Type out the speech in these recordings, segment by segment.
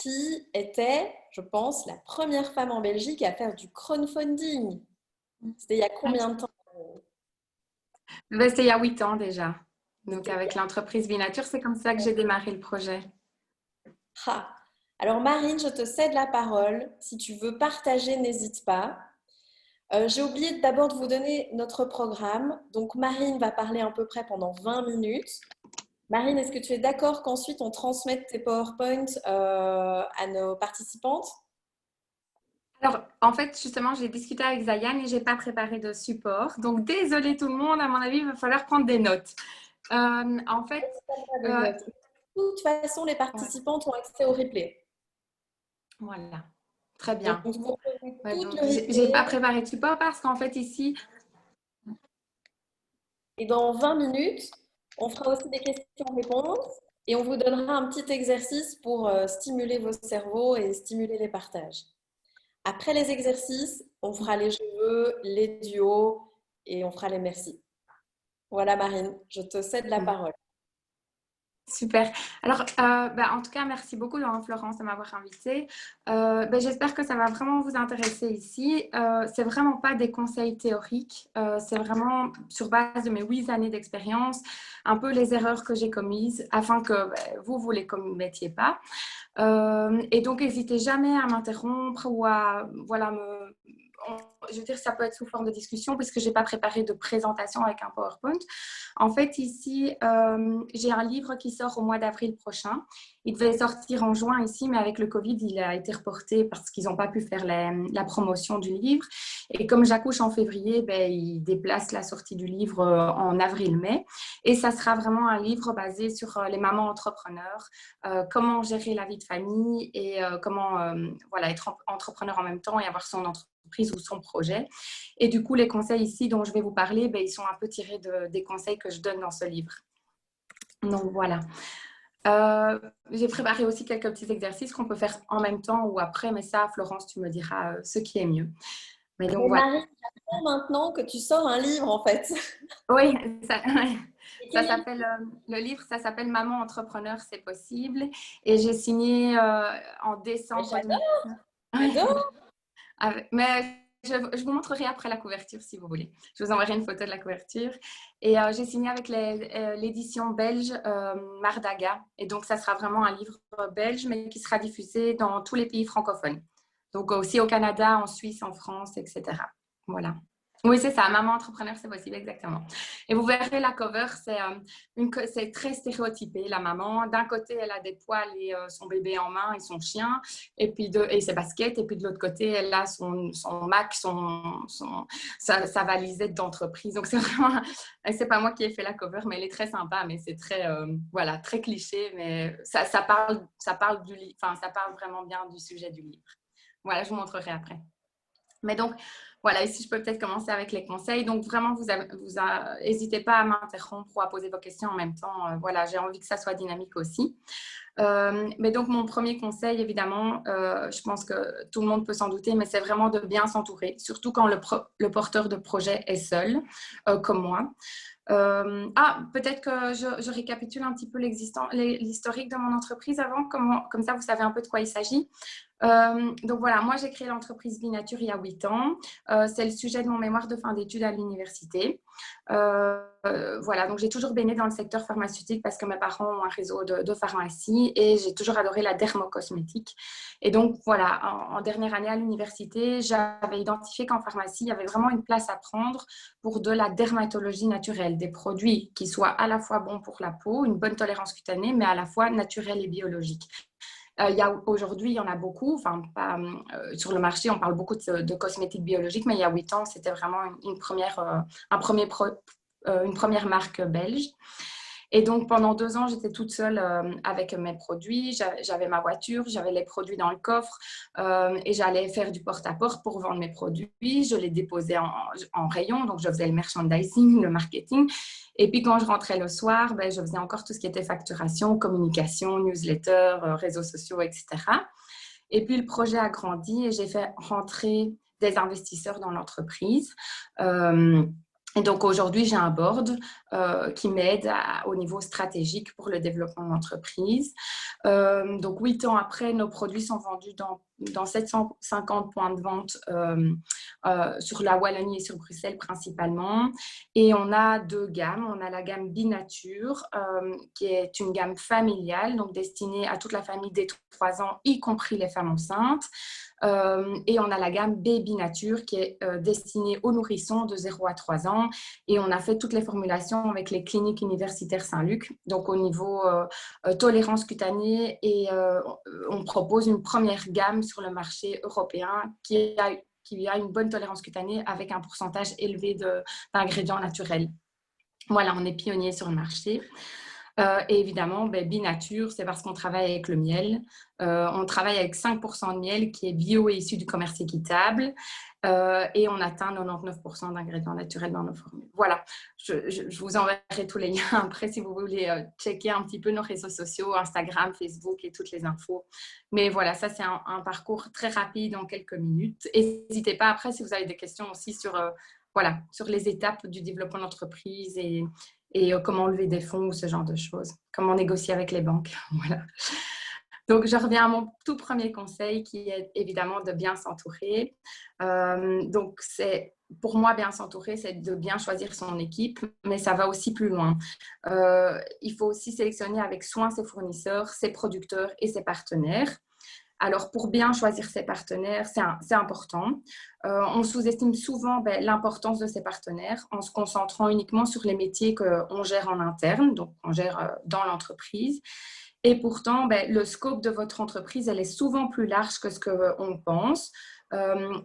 qui était, je pense, la première femme en Belgique à faire du crowdfunding. C'était il y a combien de temps? Ben, c'était il y a 8 ans déjà. Donc, avec l'entreprise Vinature, c'est comme ça que j'ai démarré le projet. Ah. Alors Marine, je te cède la parole. Si tu veux partager, n'hésite pas. J'ai oublié d'abord de vous donner notre programme. Donc Marine va parler à peu près pendant 20 minutes. Marine, est-ce que tu es d'accord qu'ensuite on transmette tes PowerPoint à nos participantes? Alors, en fait, justement, j'ai discuté avec Zayan et j'ai pas préparé de support. Donc, désolé tout le monde, à mon avis, il va falloir prendre des notes. En fait, Pas des euh, notes. De toute façon, les ouais, participantes ont accès au replay. voilà, très Donc bien. vous recevez Ouais, tout donc, le j'ai pas replay préparé de support parce qu'en fait, ici, et dans 20 minutes, on fera aussi des questions-réponses et on vous donnera un petit exercice pour stimuler vos cerveaux et stimuler les partages. Après les exercices, on fera les jeux, les duos et on fera les merci. Voilà Marine, je te cède la parole. super. Alors, en tout cas, merci beaucoup, Florence, de m'avoir invitée. J'espère que ça va vraiment vous intéresser ici. C'est vraiment pas des conseils théoriques, c'est vraiment sur base de mes 8 années d'expérience, un peu les erreurs que j'ai commises afin que vous les commettiez pas. Et donc, n'hésitez jamais à m'interrompre ou à voilà, je veux dire, ça peut être sous forme de discussion puisque je n'ai pas préparé de présentation avec un PowerPoint. En fait, ici, j'ai un livre qui sort au mois d'avril prochain. Il devait sortir en juin ici, mais avec le Covid, il a été reporté parce qu'ils n'ont pas pu faire la promotion du livre. Et comme j'accouche en février, ils déplacent la sortie du livre en avril-mai. Et ça sera vraiment un livre basé sur les mamans entrepreneurs, comment gérer la vie de famille et comment voilà, être entrepreneur en même temps et avoir son entreprise ou son projet. Et du coup, les conseils ici dont je vais vous parler, ils sont un peu tirés des conseils que je donne dans ce livre. Donc voilà. J'ai préparé aussi quelques petits exercices qu'on peut faire en même temps ou après, mais ça, Florence, tu me diras ce qui est mieux. Mais donc Mais voilà. Marie, j'apprends maintenant que tu sors un livre en fait. Oui, ça, Et ça quel est s'appelle, le livre, ça s'appelle Maman entrepreneur, c'est possible. Et j'ai signé en décembre J'adore, 2019. j'adore. Mais je vous montrerai après la couverture si vous voulez. Je vous enverrai une photo de la couverture. Et j'ai signé avec l'édition belge Mardaga. Et donc, ça sera vraiment un livre belge, mais qui sera diffusé dans tous les pays francophones. Donc, aussi au Canada, en Suisse, en France, etc. Voilà. Oui, c'est ça. Maman entrepreneur, c'est possible, exactement. Et vous verrez la cover, c'est très stéréotypé. La maman, d'un côté, elle a des poils et son bébé en main et son chien et ses baskets. Et puis de l'autre côté, elle a son Mac, sa valisette d'entreprise. Donc c'est vraiment, c'est pas moi qui ai fait la cover, mais elle est très sympa, mais c'est très, voilà, très cliché, mais ça parle du livre, enfin, ça parle vraiment bien du sujet du livre. Voilà, je vous montrerai après. Mais donc, voilà, ici, je peux peut-être commencer avec les conseils. Donc, vraiment, n'hésitez pas à m'interrompre ou à poser vos questions en même temps. Voilà, j'ai envie que ça soit dynamique aussi. Mais donc, mon premier conseil, évidemment, je pense que tout le monde peut s'en douter, mais c'est vraiment de bien s'entourer, surtout quand le porteur de projet est seul, comme moi. Peut-être que je récapitule un petit peu l'historique de mon entreprise avant, comme ça, vous savez un peu de quoi il s'agit. Donc voilà, moi j'ai créé l'entreprise Vinature il y a 8 ans. C'est le sujet de mon mémoire de fin d'études à l'université. Voilà, donc j'ai toujours baigné dans le secteur pharmaceutique parce que mes parents ont un réseau de pharmacie et j'ai toujours adoré la dermocosmétique. Et donc voilà, en dernière année à l'université, j'avais identifié qu'en pharmacie, il y avait vraiment une place à prendre pour de la dermatologie naturelle, des produits qui soient à la fois bons pour la peau, une bonne tolérance cutanée, mais à la fois naturels et biologiques. Aujourd'hui, il y en a beaucoup. Enfin, sur le marché, on parle beaucoup de cosmétiques biologiques, mais il y a 8 ans, c'était vraiment une première marque belge. Et donc, pendant 2 ans, j'étais toute seule avec mes produits. J'avais ma voiture, j'avais les produits dans le coffre et j'allais faire du porte-à-porte pour vendre mes produits. Je les déposais en rayon, donc je faisais le merchandising, le marketing. Et puis, quand je rentrais le soir, je faisais encore tout ce qui était facturation, communication, newsletter, réseaux sociaux, etc. Et puis, le projet a grandi et j'ai fait rentrer des investisseurs dans l'entreprise. Et donc aujourd'hui, j'ai un board qui m'aide au niveau stratégique pour le développement de l'entreprise. Donc 8 ans après, nos produits sont vendus dans 750 points de vente sur la Wallonie et sur Bruxelles principalement. Et on a 2 gammes. On a la gamme Binature, qui est une gamme familiale, donc destinée à toute la famille dès 3 ans, y compris les femmes enceintes. Et on a la gamme Baby Nature qui est destinée aux nourrissons de 0 à 3 ans. Et on a fait toutes les formulations avec les cliniques universitaires Saint-Luc, donc au niveau tolérance cutanée. Et on propose une première gamme sur le marché européen qui a une bonne tolérance cutanée avec un pourcentage élevé d'ingrédients naturels. Voilà, on est pionnier sur le marché. Et évidemment, Binature, c'est parce qu'on travaille avec le miel. On travaille avec 5% de miel qui est bio et issu du commerce équitable. Et on atteint 99% d'ingrédients naturels dans nos formules. Voilà, je vous enverrai tous les liens après si vous voulez checker un petit peu nos réseaux sociaux, Instagram, Facebook et toutes les infos. Mais voilà, ça c'est un parcours très rapide en quelques minutes. N'hésitez pas après si vous avez des questions aussi sur les étapes du développement d'entreprise et comment lever des fonds ou ce genre de choses, comment négocier avec les banques. Voilà. Donc, je reviens à mon tout premier conseil qui est évidemment de bien s'entourer. Donc, pour moi, bien s'entourer, c'est de bien choisir son équipe, mais ça va aussi plus loin. Il faut aussi sélectionner avec soin ses fournisseurs, ses producteurs et ses partenaires. Alors, pour bien choisir ses partenaires, c'est important. On sous-estime souvent l'importance de ses partenaires en se concentrant uniquement sur les métiers qu'on gère en interne, donc on gère dans l'entreprise. Et pourtant, le scope de votre entreprise, elle est souvent plus large que ce qu'on pense.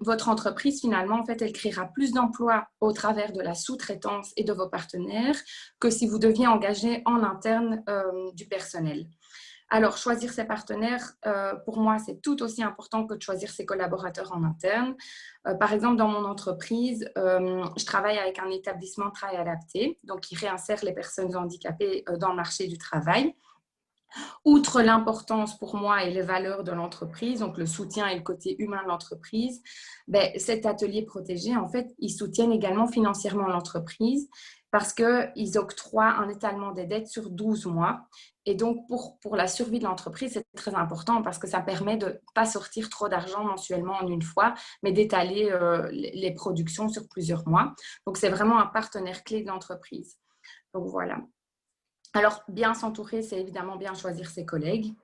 Votre entreprise, finalement, en fait, elle créera plus d'emplois au travers de la sous-traitance et de vos partenaires que si vous deviez engager en interne du personnel. Alors, choisir ses partenaires, pour moi, c'est tout aussi important que de choisir ses collaborateurs en interne. Par exemple, dans mon entreprise, je travaille avec un établissement de travail adapté, donc qui réinsère les personnes handicapées dans le marché du travail. Outre l'importance pour moi et les valeurs de l'entreprise, donc le soutien et le côté humain de l'entreprise, cet atelier protégé, en fait, ils soutiennent également financièrement l'entreprise parce qu'ils octroient un étalement des dettes sur 12 mois. Et donc, pour la survie de l'entreprise, c'est très important parce que ça permet de ne pas sortir trop d'argent mensuellement en une fois, mais d'étaler les productions sur plusieurs mois. Donc, c'est vraiment un partenaire clé de l'entreprise. Donc, voilà. Alors, bien s'entourer, c'est évidemment bien choisir ses collègues.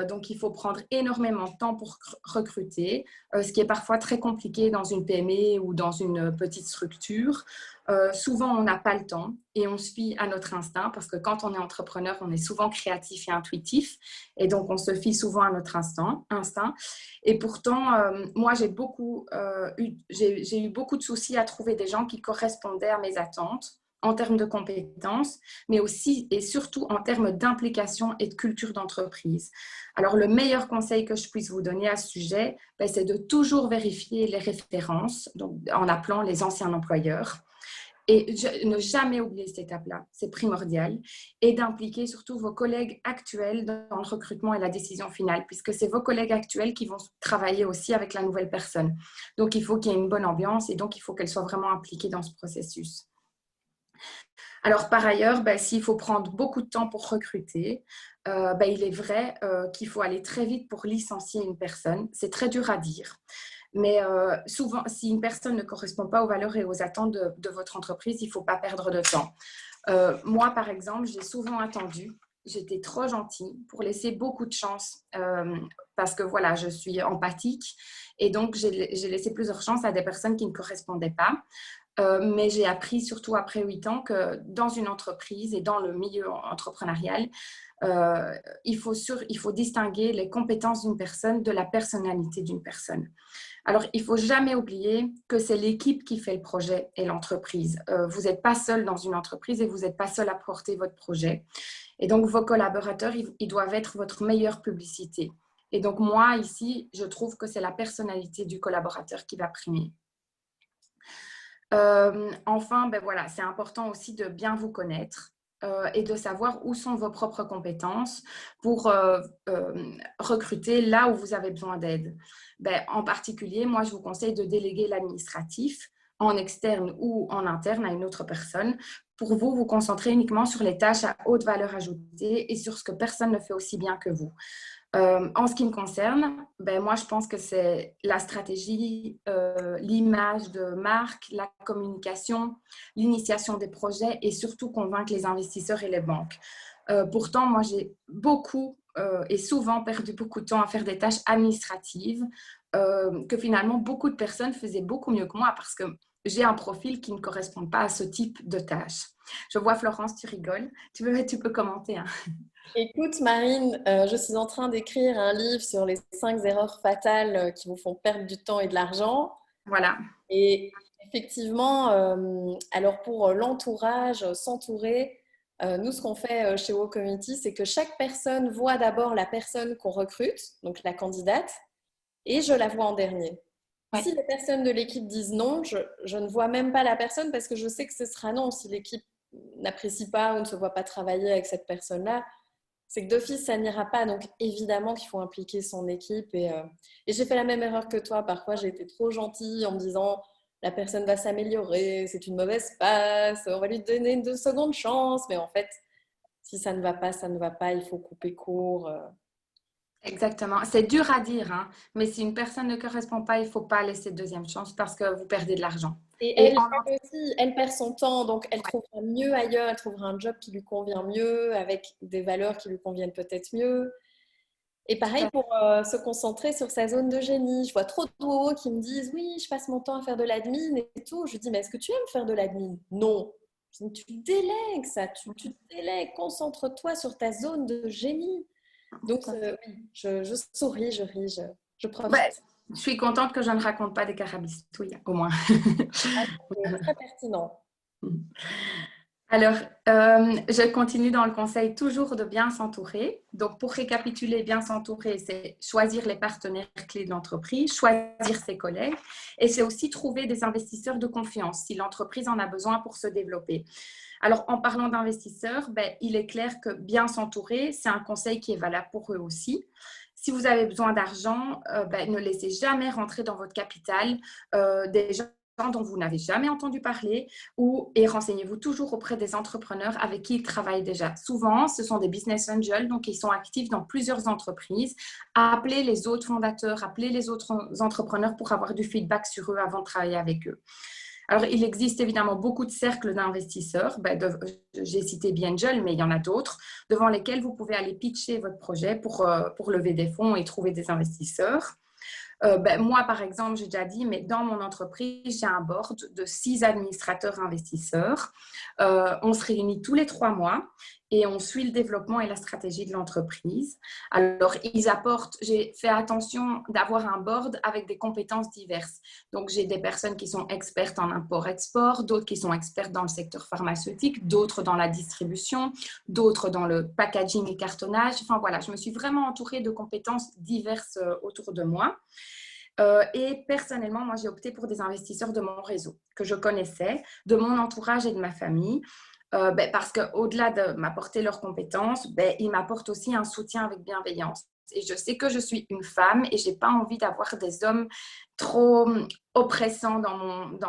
Donc, il faut prendre énormément de temps pour recruter, ce qui est parfois très compliqué dans une PME ou dans une petite structure. Souvent, on n'a pas le temps et on se fie à notre instinct parce que quand on est entrepreneur, on est souvent créatif et intuitif et donc on se fie souvent à notre instinct. Et pourtant, moi, j'ai eu beaucoup de soucis à trouver des gens qui correspondaient à mes attentes en termes de compétences, mais aussi et surtout en termes d'implication et de culture d'entreprise. Alors, le meilleur conseil que je puisse vous donner à ce sujet, c'est de toujours vérifier les références, donc en appelant les anciens employeurs. Et ne jamais oublier cette étape-là, c'est primordial. Et d'impliquer surtout vos collègues actuels dans le recrutement et la décision finale, puisque c'est vos collègues actuels qui vont travailler aussi avec la nouvelle personne. Donc, il faut qu'il y ait une bonne ambiance et donc il faut qu'elle soit vraiment impliquée dans ce processus. Alors, par ailleurs, s'il faut prendre beaucoup de temps pour recruter, il est vrai qu'il faut aller très vite pour licencier une personne. C'est très dur à dire. Mais souvent, si une personne ne correspond pas aux valeurs et aux attentes de votre entreprise, il ne faut pas perdre de temps. Moi, par exemple, j'ai souvent attendu. J'étais trop gentille pour laisser beaucoup de chance parce que voilà, je suis empathique et donc j'ai laissé plusieurs chances à des personnes qui ne correspondaient pas. Mais j'ai appris, surtout après 8 ans, que dans une entreprise et dans le milieu entrepreneurial, il faut distinguer les compétences d'une personne de la personnalité d'une personne. Alors, il ne faut jamais oublier que c'est l'équipe qui fait le projet et l'entreprise. Vous n'êtes pas seul dans une entreprise et vous n'êtes pas seul à porter votre projet. Et donc, vos collaborateurs, ils doivent être votre meilleure publicité. Et donc, moi, ici, je trouve que c'est la personnalité du collaborateur qui va primer. Enfin, voilà, c'est important aussi de bien vous connaître et de savoir où sont vos propres compétences pour recruter là où vous avez besoin d'aide. En particulier, moi, je vous conseille de déléguer l'administratif en externe ou en interne à une autre personne. Pour vous, vous concentrez uniquement sur les tâches à haute valeur ajoutée et sur ce que personne ne fait aussi bien que vous. En ce qui me concerne, moi, je pense que c'est la stratégie, l'image de marque, la communication, l'initiation des projets et surtout convaincre les investisseurs et les banques. Pourtant, moi, j'ai beaucoup et souvent perdu beaucoup de temps à faire des tâches administratives que finalement, beaucoup de personnes faisaient beaucoup mieux que moi parce que j'ai un profil qui ne correspond pas à ce type de tâches. Je vois Florence, tu rigoles. Tu peux commenter, hein. Écoute, Marine, je suis en train d'écrire un livre sur les 5 erreurs fatales qui vous font perdre du temps et de l'argent. Voilà. Et effectivement, alors pour l'entourage, s'entourer, nous, ce qu'on fait chez Wow Community, c'est que chaque personne voit d'abord la personne qu'on recrute, donc la candidate, et je la vois en dernier. Ouais. Si les personnes de l'équipe disent non, je ne vois même pas la personne parce que je sais que ce sera non. Si l'équipe n'apprécie pas ou ne se voit pas travailler avec cette personne-là, c'est que d'office, ça n'ira pas. Donc, évidemment qu'il faut impliquer son équipe. Et j'ai fait la même erreur que toi. Parfois, j'ai été trop gentille en me disant la personne va s'améliorer, c'est une mauvaise passe, on va lui donner une 2 secondes chance. Mais en fait, si ça ne va pas, ça ne va pas. Il faut couper court. Exactement. C'est dur à dire, hein, mais si une personne ne correspond pas, il ne faut pas laisser de deuxième chance parce que vous perdez de l'argent. Et Et elle aussi, elle perd son temps, donc elle trouvera mieux ailleurs, elle trouvera un job qui lui convient mieux, avec des valeurs qui lui conviennent peut-être mieux. Et tout pareil à pour se concentrer sur sa zone de génie. Je vois trop de WoW qui me disent oui, je passe mon temps à faire de l'admin et tout. Je lui dis mais est-ce que tu aimes faire de l'admin? Non. Je dis, tu délègues ça, tu délègues, concentre-toi sur ta zone de génie. Donc fait. oui, je souris, je ris, je Ouais, profite. je suis contente que je ne raconte pas des carabistouilles, au moins. Ah, c'est très pertinent. Alors, je continue dans le conseil toujours de bien s'entourer. Donc, pour récapituler, bien s'entourer, c'est choisir les partenaires clés de l'entreprise, choisir ses collègues et c'est aussi trouver des investisseurs de confiance si l'entreprise en a besoin pour se développer. Alors, en parlant d'investisseurs, il est clair que bien s'entourer, c'est un conseil qui est valable pour eux aussi. Si vous avez besoin d'argent, ne laissez jamais rentrer dans votre capital des gens dont vous n'avez jamais entendu parler et renseignez-vous toujours auprès des entrepreneurs avec qui ils travaillent déjà. Souvent, ce sont des business angels, donc ils sont actifs dans plusieurs entreprises. Appelez les autres fondateurs, appelez les autres entrepreneurs pour avoir du feedback sur eux avant de travailler avec eux. Alors, il existe évidemment beaucoup de cercles d'investisseurs. J'ai cité Angel, mais il y en a d'autres, devant lesquels vous pouvez aller pitcher votre projet pour lever des fonds et trouver des investisseurs. Moi, par exemple, j'ai déjà dit, mais dans mon entreprise, j'ai un board de 6 administrateurs investisseurs. On se réunit tous les 3 mois et on suit le développement et la stratégie de l'entreprise. Alors, j'ai fait attention d'avoir un board avec des compétences diverses. Donc, j'ai des personnes qui sont expertes en import-export, d'autres qui sont expertes dans le secteur pharmaceutique, d'autres dans la distribution, d'autres dans le packaging et cartonnage. Enfin, voilà, je me suis vraiment entourée de compétences diverses autour de moi. Et personnellement, moi, j'ai opté pour des investisseurs de mon réseau que je connaissais, de mon entourage et de ma famille. Parce qu'au-delà de m'apporter leurs compétences, ils m'apportent aussi un soutien avec bienveillance. Et je sais que je suis une femme et je n'ai pas envie d'avoir des hommes trop oppressants dans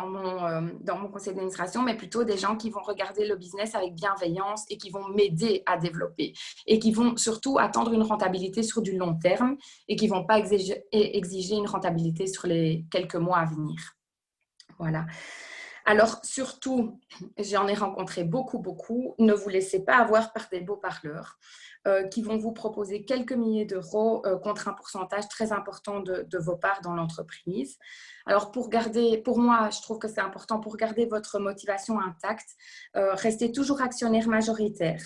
mon conseil d'administration, mais plutôt des gens qui vont regarder le business avec bienveillance et qui vont m'aider à développer et qui vont surtout attendre une rentabilité sur du long terme et qui ne vont pas exiger une rentabilité sur les quelques mois à venir. Voilà. Alors, surtout, j'en ai rencontré beaucoup, beaucoup. Ne vous laissez pas avoir par des beaux parleurs qui vont vous proposer quelques milliers d'euros contre un pourcentage très important de vos parts dans l'entreprise. Alors, pour moi, je trouve que c'est important pour garder votre motivation intacte, restez toujours actionnaire majoritaire.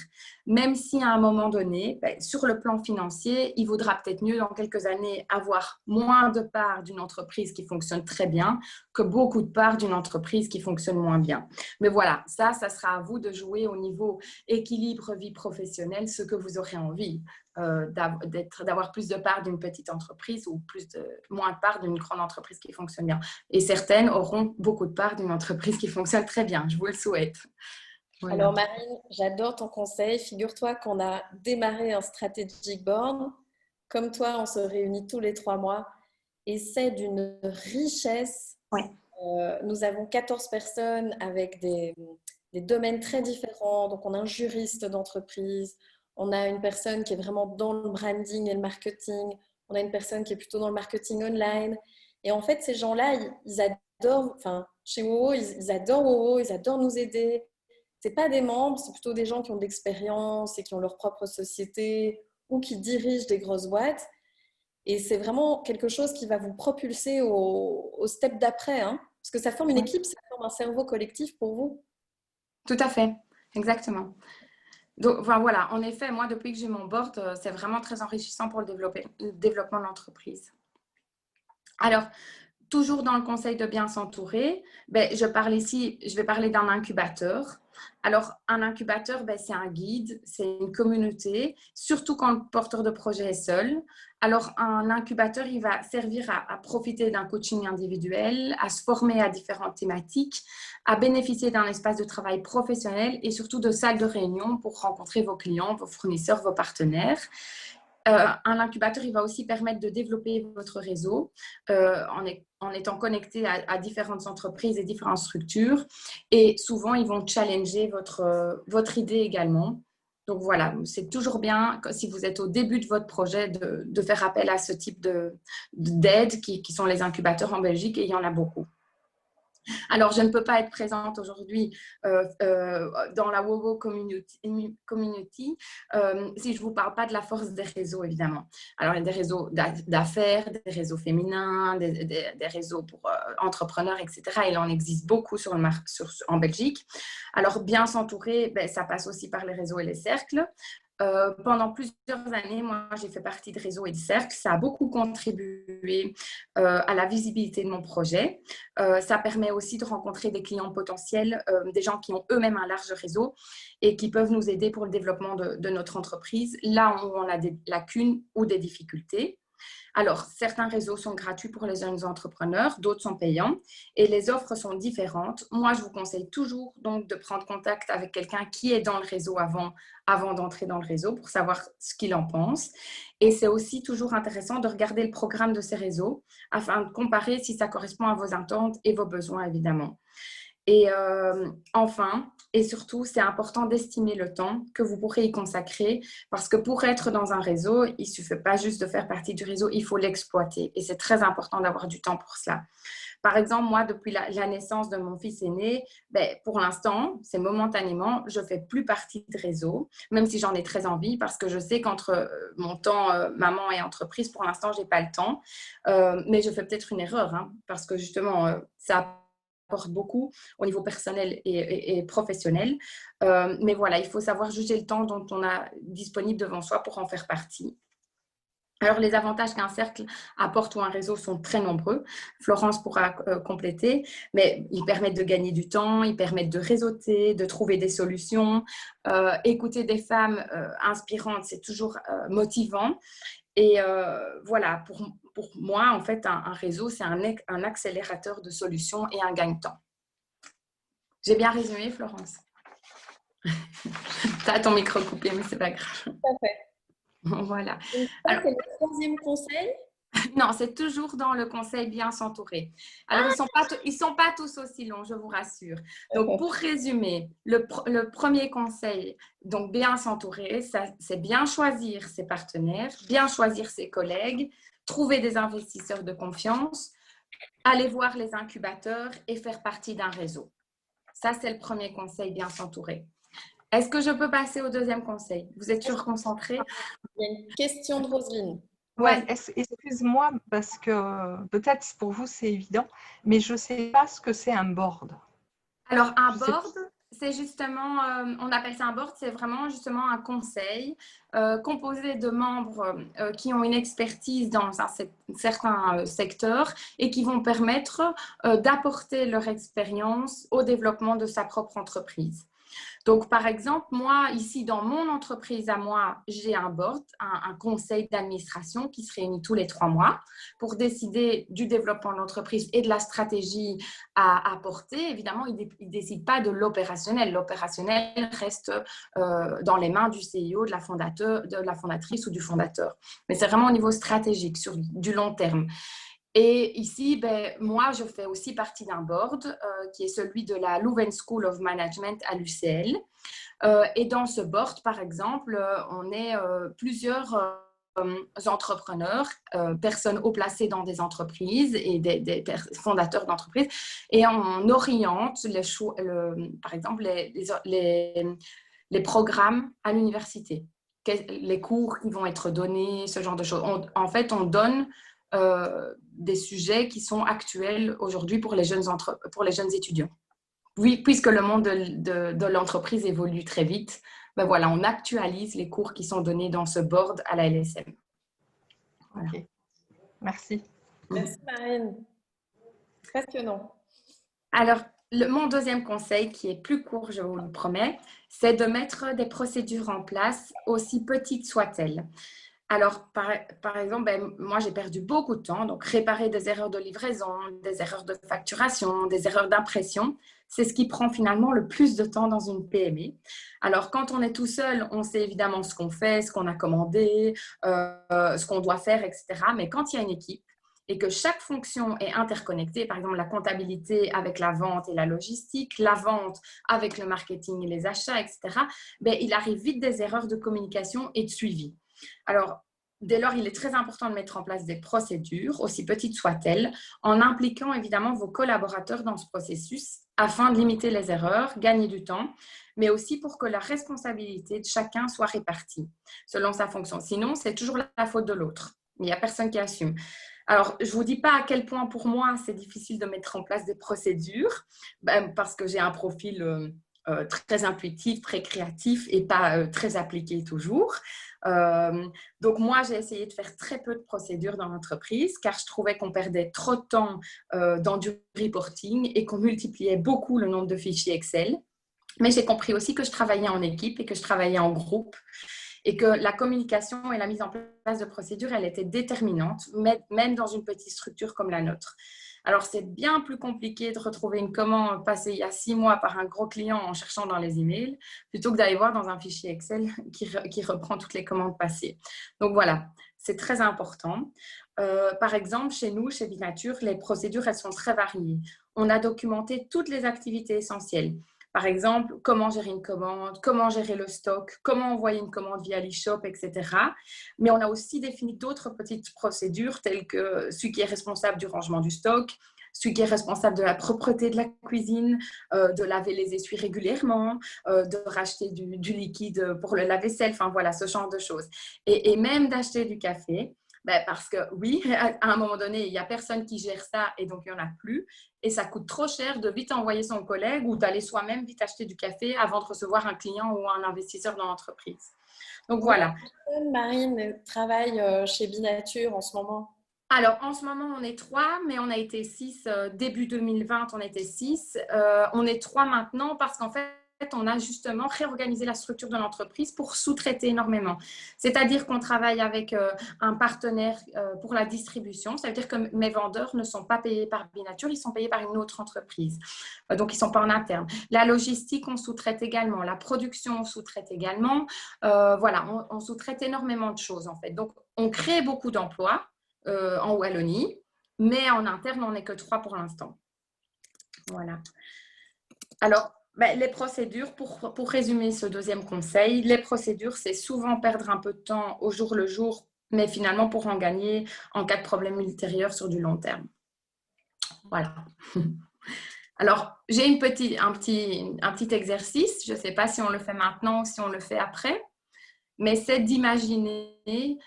Même si à un moment donné, sur le plan financier, il vaudra peut-être mieux dans quelques années avoir moins de parts d'une entreprise qui fonctionne très bien que beaucoup de parts d'une entreprise qui fonctionne moins bien. Mais voilà, ça sera à vous de jouer au niveau équilibre vie professionnelle, ce que vous aurez envie, d'avoir plus de parts d'une petite entreprise ou moins de parts d'une grande entreprise qui fonctionne bien. Et certaines auront beaucoup de parts d'une entreprise qui fonctionne très bien, je vous le souhaite. Voilà. Alors Marine, j'adore ton conseil. Figure-toi qu'on a démarré un strategic board. Comme toi, on se réunit tous les 3 mois et c'est d'une richesse. Oui. Nous avons 14 personnes avec des domaines très différents. Donc, on a un juriste d'entreprise, on a une personne qui est vraiment dans le branding et le marketing, on a une personne qui est plutôt dans le marketing online. Et en fait, ces gens-là, ils adorent, enfin, chez WoWo, ils adorent WoWo, ils adorent nous aider. C'est pas des membres, c'est plutôt des gens qui ont de l'expérience et qui ont leur propre société ou qui dirigent des grosses boîtes. Et c'est vraiment quelque chose qui va vous propulser au step d'après, hein, parce que ça forme une Oui, équipe, ça forme un cerveau collectif pour vous. tout à fait, exactement. Donc, enfin, voilà, en effet, moi, depuis que j'ai mon board, c'est vraiment très enrichissant pour le développement de l'entreprise. Alors, toujours dans le conseil de bien s'entourer, ben, je vais parler d'un incubateur. Alors, un incubateur, ben, c'est un guide, c'est une communauté, surtout quand le porteur de projet est seul. Alors, un incubateur, il va servir à profiter d'un coaching individuel, à se former à différentes thématiques, à bénéficier d'un espace de travail professionnel et surtout de salles de réunion pour rencontrer vos clients, vos fournisseurs, vos partenaires. Un incubateur, il va aussi permettre de développer votre réseau en étant connecté à différentes entreprises et différentes structures. Et souvent, ils vont challenger votre idée également. Donc voilà, c'est toujours bien, si vous êtes au début de votre projet, de faire appel à ce type d'aide qui sont les incubateurs en Belgique, et il y en a beaucoup. Alors, je ne peux pas être présente aujourd'hui dans la WoWo Community si je ne vous parle pas de la force des réseaux, évidemment. Alors, il y a des réseaux d'affaires, des réseaux féminins, des réseaux pour entrepreneurs, etc. Il en existe beaucoup en Belgique. Alors, bien s'entourer, ben, ça passe aussi par les réseaux et les cercles. Pendant plusieurs années, moi, j'ai fait partie de réseaux et de cercles. Ça a beaucoup contribué à la visibilité de mon projet. Ça permet aussi de rencontrer des clients potentiels, des gens qui ont eux-mêmes un large réseau et qui peuvent nous aider pour le développement de notre entreprise, là où on a des lacunes ou des difficultés. Alors, certains réseaux sont gratuits pour les jeunes entrepreneurs, d'autres sont payants et les offres sont différentes. Moi, je vous conseille toujours donc de prendre contact avec quelqu'un qui est dans le réseau avant d'entrer dans le réseau pour savoir ce qu'il en pense. Et c'est aussi toujours intéressant de regarder le programme de ces réseaux afin de comparer si ça correspond à vos attentes et vos besoins, évidemment. Et enfin, et surtout, c'est important d'estimer le temps que vous pourrez y consacrer parce que pour être dans un réseau, il ne suffit pas juste de faire partie du réseau, il faut l'exploiter. Et c'est très important d'avoir du temps pour cela. Par exemple, moi, depuis la naissance de mon fils aîné, ben, pour l'instant, c'est momentanément, je ne fais plus partie de réseau, même si j'en ai très envie parce que je sais qu'entre mon temps maman et entreprise, pour l'instant, je n'ai pas le temps. Mais je fais peut-être une erreur hein, parce que justement, ça apporte beaucoup au niveau personnel et professionnel. Mais voilà, il faut savoir juger le temps dont on a disponible devant soi pour en faire partie. Alors, les avantages qu'un cercle apporte ou un réseau sont très nombreux. Florence pourra compléter, mais ils permettent de gagner du temps, ils permettent de réseauter, de trouver des solutions. Écouter des femmes inspirantes, c'est toujours motivant. Et voilà, pour moi, en fait, un réseau, c'est un accélérateur de solutions et un gagne-temps. J'ai bien résumé, Florence. Tu as ton micro coupé, mais c'est pas grave. Tout à fait. Voilà. Donc, ça, Alors, c'est le troisième conseil. non, c'est toujours dans le conseil bien s'entourer. Alors, ils sont pas tous aussi longs, je vous rassure. Donc, pour résumer, le premier conseil, donc bien s'entourer, c'est bien choisir ses partenaires, bien choisir ses collègues, trouver des investisseurs de confiance, aller voir les incubateurs et faire partie d'un réseau. Ça, c'est le premier conseil, bien s'entourer. Est-ce que je peux passer au deuxième conseil? Vous êtes toujours concentré? Il y a une question de Roselyne. Ouais, Ouais. excuse-moi, parce que peut-être pour vous c'est évident, mais je ne sais pas ce que c'est un board. Alors, un Je sais board, c'est justement, on appelle ça un board, c'est vraiment justement un conseil composé de membres qui ont une expertise dans un certain secteur et qui vont permettre d'apporter leur expérience au développement de sa propre entreprise. Donc, par exemple, moi, ici, dans mon entreprise à moi, j'ai un board, un conseil d'administration qui se réunit tous les 3 mois pour décider du développement de l'entreprise et de la stratégie à apporter. Évidemment, ils ne décident pas de l'opérationnel. L'opérationnel reste dans les mains du CIO, de la fondatrice ou du fondateur. Mais c'est vraiment au niveau stratégique, sur du long terme. Et ici, ben, moi, je fais aussi partie d'un board qui est celui de la Leuven School of Management à l'UCL. Et dans ce board, par exemple, on est plusieurs entrepreneurs, personnes haut placées dans des entreprises et des fondateurs d'entreprises. Et on oriente, par exemple, les programmes à l'université, les cours qui vont être donnés, ce genre de choses. En fait, on donne des sujets qui sont actuels aujourd'hui pour les jeunes étudiants. Oui, puisque le monde de l'entreprise évolue très vite, ben voilà, on actualise les cours qui sont donnés dans ce board à la LSM. Voilà. Ok, merci. Merci Marine. Passionnant. Alors, mon deuxième conseil, qui est plus court, je vous le promets, c'est de mettre des procédures en place, aussi petites soient-elles. Alors, par exemple, ben, moi, j'ai perdu beaucoup de temps. Donc, réparer des erreurs de livraison, des erreurs de facturation, des erreurs d'impression, c'est ce qui prend finalement le plus de temps dans une PME. Alors, quand on est tout seul, on sait évidemment ce qu'on fait, ce qu'on a commandé, ce qu'on doit faire, etc. Mais quand il y a une équipe et que chaque fonction est interconnectée, par exemple la comptabilité avec la vente et la logistique, la vente avec le marketing et les achats, etc., ben, il arrive vite des erreurs de communication et de suivi. Alors, dès lors, il est très important de mettre en place des procédures, aussi petites soient-elles, en impliquant évidemment vos collaborateurs dans ce processus afin de limiter les erreurs, gagner du temps, mais aussi pour que la responsabilité de chacun soit répartie selon sa fonction. Sinon, c'est toujours la faute de l'autre. Il n'y a personne qui assume. Alors, je ne vous dis pas à quel point pour moi, c'est difficile de mettre en place des procédures, parce que j'ai un profil très intuitif, très créatif et pas très appliqué toujours. Donc moi, j'ai essayé de faire très peu de procédures dans l'entreprise car je trouvais qu'on perdait trop de temps dans du reporting et qu'on multipliait beaucoup le nombre de fichiers Excel. Mais j'ai compris aussi que je travaillais en équipe et que je travaillais en groupe et que la communication et la mise en place de procédures, elle était déterminante, même dans une petite structure comme la nôtre. Alors, c'est bien plus compliqué de retrouver une commande passée il y a 6 mois par un gros client en cherchant dans les emails, plutôt que d'aller voir dans un fichier Excel qui reprend toutes les commandes passées. Donc, voilà, c'est très important. Par exemple, chez nous, chez Binature, les procédures, elles sont très variées. On a documenté toutes les activités essentielles. Par exemple, comment gérer une commande, comment gérer le stock, comment envoyer une commande via l'e-shop, etc. Mais on a aussi défini d'autres petites procédures telles que celui qui est responsable du rangement du stock, celui qui est responsable de la propreté de la cuisine, de laver les essuies régulièrement, de racheter du liquide pour le lave-vaisselle, enfin voilà, ce genre de choses. Et même d'acheter du café. Ben parce que oui, à un moment donné, il n'y a personne qui gère ça et donc il n'y en a plus. Et ça coûte trop cher de vite envoyer son collègue ou d'aller soi-même vite acheter du café avant de recevoir un client ou un investisseur dans l'entreprise. Donc voilà. Marine travaille chez Binature en ce moment. Alors, en ce moment, on est 3, mais on a été 6. Début 2020, on était 6. On est 3 maintenant parce qu'en fait, on a justement réorganisé la structure de l'entreprise pour sous-traiter énormément. C'est-à-dire qu'on travaille avec un partenaire pour la distribution. Ça veut dire que mes vendeurs ne sont pas payés par Binature, ils sont payés par une autre entreprise. Donc, ils ne sont pas en interne. La logistique, on sous-traite également. La production, on sous-traite également. Voilà, on sous-traite énormément de choses en fait. Donc, on crée beaucoup d'emplois en Wallonie, mais en interne, on n'est que 3 pour l'instant. Voilà. Alors, les procédures, pour résumer ce deuxième conseil, les procédures, c'est souvent perdre un peu de temps au jour le jour, mais finalement pour en gagner en cas de problème ultérieur sur du long terme. Voilà. Alors, j'ai un petit exercice, je ne sais pas si on le fait maintenant ou si on le fait après, mais c'est d'imaginer,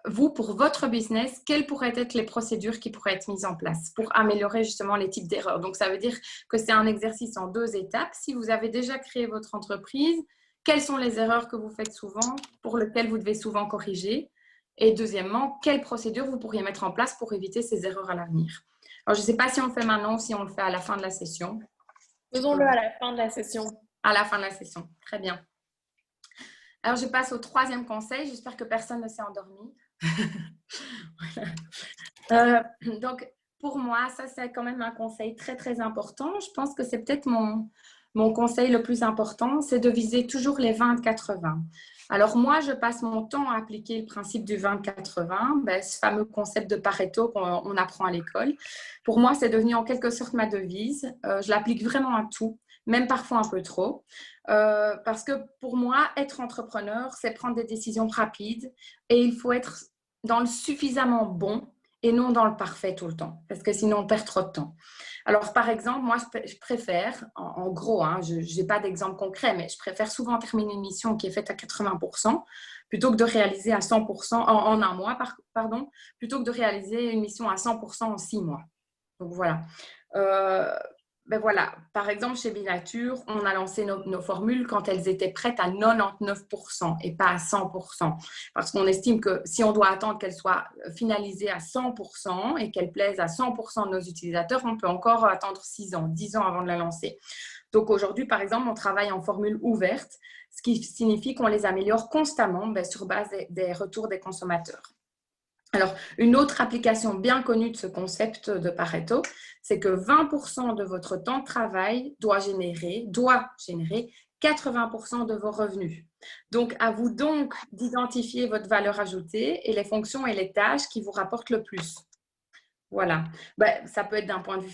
vous, pour votre business, quelles pourraient être les procédures qui pourraient être mises en place pour améliorer justement les types d'erreurs. Donc, ça veut dire que c'est un exercice en 2 étapes. Si vous avez déjà créé votre entreprise, quelles sont les erreurs que vous faites souvent, pour lesquelles vous devez souvent corriger? Et deuxièmement, quelles procédures vous pourriez mettre en place pour éviter ces erreurs à l'avenir? Alors, je ne sais pas si on le fait maintenant ou si on le fait à la fin de la session. Faisons-le à la fin de la session. À la fin de la session, très bien. Alors, je passe au 3e conseil. J'espère que personne ne s'est endormi. Voilà. Donc, pour moi, ça, c'est quand même un conseil très, très important. Je pense que c'est peut-être mon conseil le plus important, c'est de viser toujours les 20-80. Alors moi, je passe mon temps à appliquer le principe du 20-80, ce fameux concept de Pareto qu'on apprend à l'école. Pour moi, c'est devenu en quelque sorte ma devise. Je l'applique vraiment à tout, même parfois un peu trop. Parce que pour moi, être entrepreneur, c'est prendre des décisions rapides et il faut être dans le suffisamment bon et non dans le parfait tout le temps, parce que sinon on perd trop de temps. Alors, par exemple, moi, je préfère, en gros, hein, je n'ai pas d'exemple concret, mais je préfère souvent terminer une mission qui est faite à 80% plutôt que de réaliser à 100% en un mois, pardon, plutôt que de réaliser une mission à 100% en 6 mois. Donc, voilà. Voilà. Par exemple, chez Binature, on a lancé nos formules quand elles étaient prêtes à 99% et pas à 100%. Parce qu'on estime que si on doit attendre qu'elles soient finalisées à 100% et qu'elles plaisent à 100% de nos utilisateurs, on peut encore attendre 6 ans, 10 ans avant de la lancer. Donc aujourd'hui, par exemple, on travaille en formule ouverte, ce qui signifie qu'on les améliore constamment sur base des retours des consommateurs. Alors, une autre application bien connue de ce concept de Pareto, c'est que 20% de votre temps de travail doit générer 80% de vos revenus. Donc, à vous donc d'identifier votre valeur ajoutée et les fonctions et les tâches qui vous rapportent le plus. Voilà. Ça peut être d'un point de vue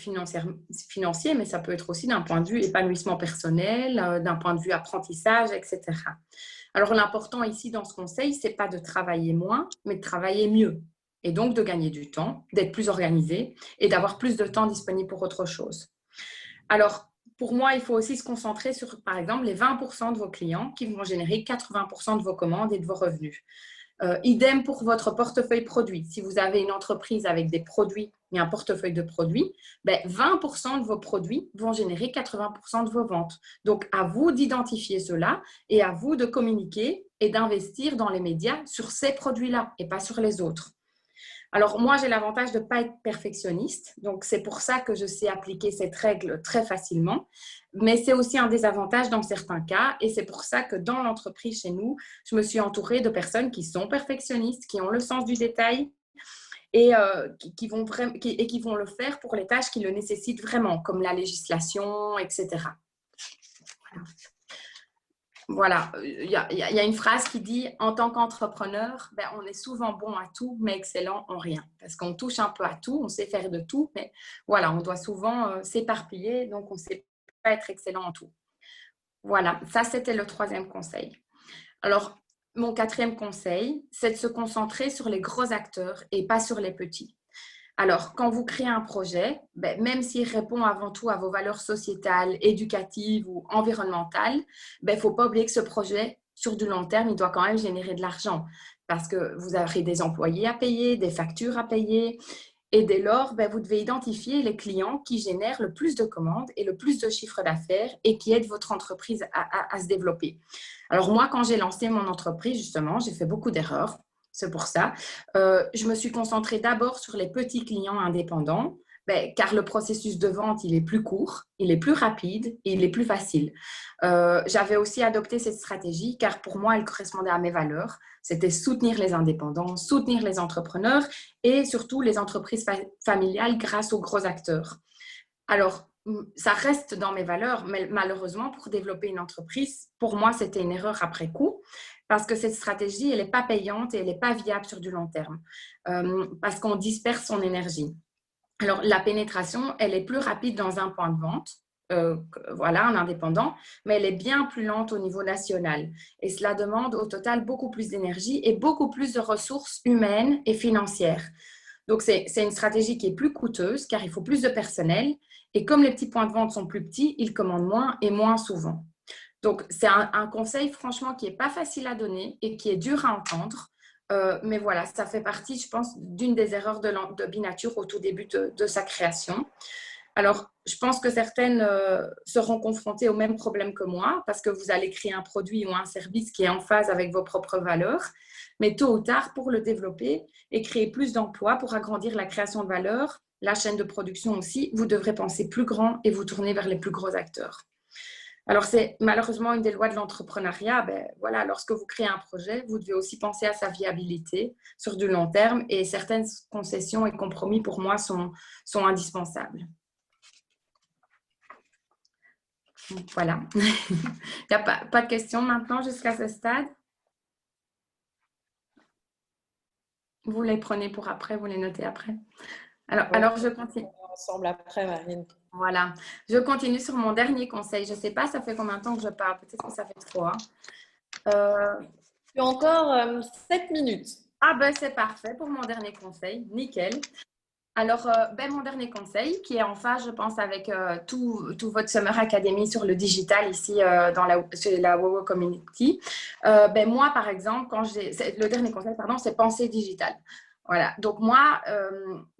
financier, mais ça peut être aussi d'un point de vue épanouissement personnel, d'un point de vue apprentissage, etc. Alors, l'important ici dans ce conseil, ce n'est pas de travailler moins, mais de travailler mieux. Et donc de gagner du temps, d'être plus organisé et d'avoir plus de temps disponible pour autre chose. Alors, pour moi, il faut aussi se concentrer sur, par exemple, les 20% de vos clients qui vont générer 80% de vos commandes et de vos revenus. Idem pour votre portefeuille produit. Si vous avez une entreprise avec des produits et un portefeuille de produits, 20% de vos produits vont générer 80% de vos ventes. Donc, à vous d'identifier cela et à vous de communiquer et d'investir dans les médias sur ces produits-là et pas sur les autres. Alors, moi, j'ai l'avantage de ne pas être perfectionniste. Donc, c'est pour ça que je sais appliquer cette règle très facilement. Mais c'est aussi un désavantage dans certains cas. Et c'est pour ça que dans l'entreprise chez nous, je me suis entourée de personnes qui sont perfectionnistes, qui ont le sens du détail et qui vont le faire pour les tâches qui le nécessitent vraiment, comme la législation, etc. Voilà, il y a une phrase qui dit « En tant qu'entrepreneur, on est souvent bon à tout, mais excellent en rien. » Parce qu'on touche un peu à tout, on sait faire de tout, mais voilà, on doit souvent s'éparpiller, donc on ne sait pas être excellent en tout. Voilà, ça c'était le 3e conseil. Alors, mon 4e conseil, c'est de se concentrer sur les gros acteurs et pas sur les petits. Alors, quand vous créez un projet, même s'il répond avant tout à vos valeurs sociétales, éducatives ou environnementales, il ne faut pas oublier que ce projet, sur du long terme, il doit quand même générer de l'argent parce que vous aurez des employés à payer, des factures à payer. Et dès lors, vous devez identifier les clients qui génèrent le plus de commandes et le plus de chiffre d'affaires et qui aident votre entreprise à se développer. Alors moi, quand j'ai lancé mon entreprise, justement, j'ai fait beaucoup d'erreurs. C'est pour ça. Je me suis concentrée d'abord sur les petits clients indépendants, car le processus de vente, il est plus court, il est plus rapide et il est plus facile. J'avais aussi adopté cette stratégie, car pour moi, elle correspondait à mes valeurs. C'était soutenir les indépendants, soutenir les entrepreneurs et surtout les entreprises familiales grâce aux gros acteurs. Alors, ça reste dans mes valeurs, mais malheureusement, pour développer une entreprise, pour moi, c'était une erreur après coup, parce que cette stratégie, elle n'est pas payante et elle n'est pas viable sur du long terme, parce qu'on disperse son énergie. Alors, la pénétration, elle est plus rapide dans un point de vente, un indépendant, mais elle est bien plus lente au niveau national. Et cela demande au total beaucoup plus d'énergie et beaucoup plus de ressources humaines et financières. Donc, c'est une stratégie qui est plus coûteuse, car il faut plus de personnel. Et comme les petits points de vente sont plus petits, ils commandent moins et moins souvent. Donc, c'est un conseil, franchement, qui n'est pas facile à donner et qui est dur à entendre. Mais voilà, ça fait partie, je pense, d'une des erreurs de Binature au tout début de sa création. Alors, je pense que certaines seront confrontées au même problème que moi, parce que vous allez créer un produit ou un service qui est en phase avec vos propres valeurs. Mais tôt ou tard, pour le développer et créer plus d'emplois, pour agrandir la création de valeur, la chaîne de production aussi, vous devrez penser plus grand et vous tourner vers les plus gros acteurs. Alors, c'est malheureusement une des lois de l'entrepreneuriat. Lorsque vous créez un projet, vous devez aussi penser à sa viabilité sur du long terme et certaines concessions et compromis, pour moi, sont indispensables. Voilà. Il n'y a pas de questions maintenant jusqu'à ce stade. Vous les prenez pour après, vous les notez après. Alors je continue. Ensemble après, Marine. Voilà. Je continue sur mon dernier conseil. Je ne sais pas, ça fait combien de temps que je parle. Peut-être que ça fait 3. Tu as encore 7 minutes. Ah ben c'est parfait pour mon dernier conseil. Nickel. Alors, mon dernier conseil, qui est en phase, je pense, avec tout votre Summer Academy sur le digital ici chez la WoWo Community. Moi, par exemple, le dernier conseil, pardon, c'est penser digital. Voilà. Donc, moi,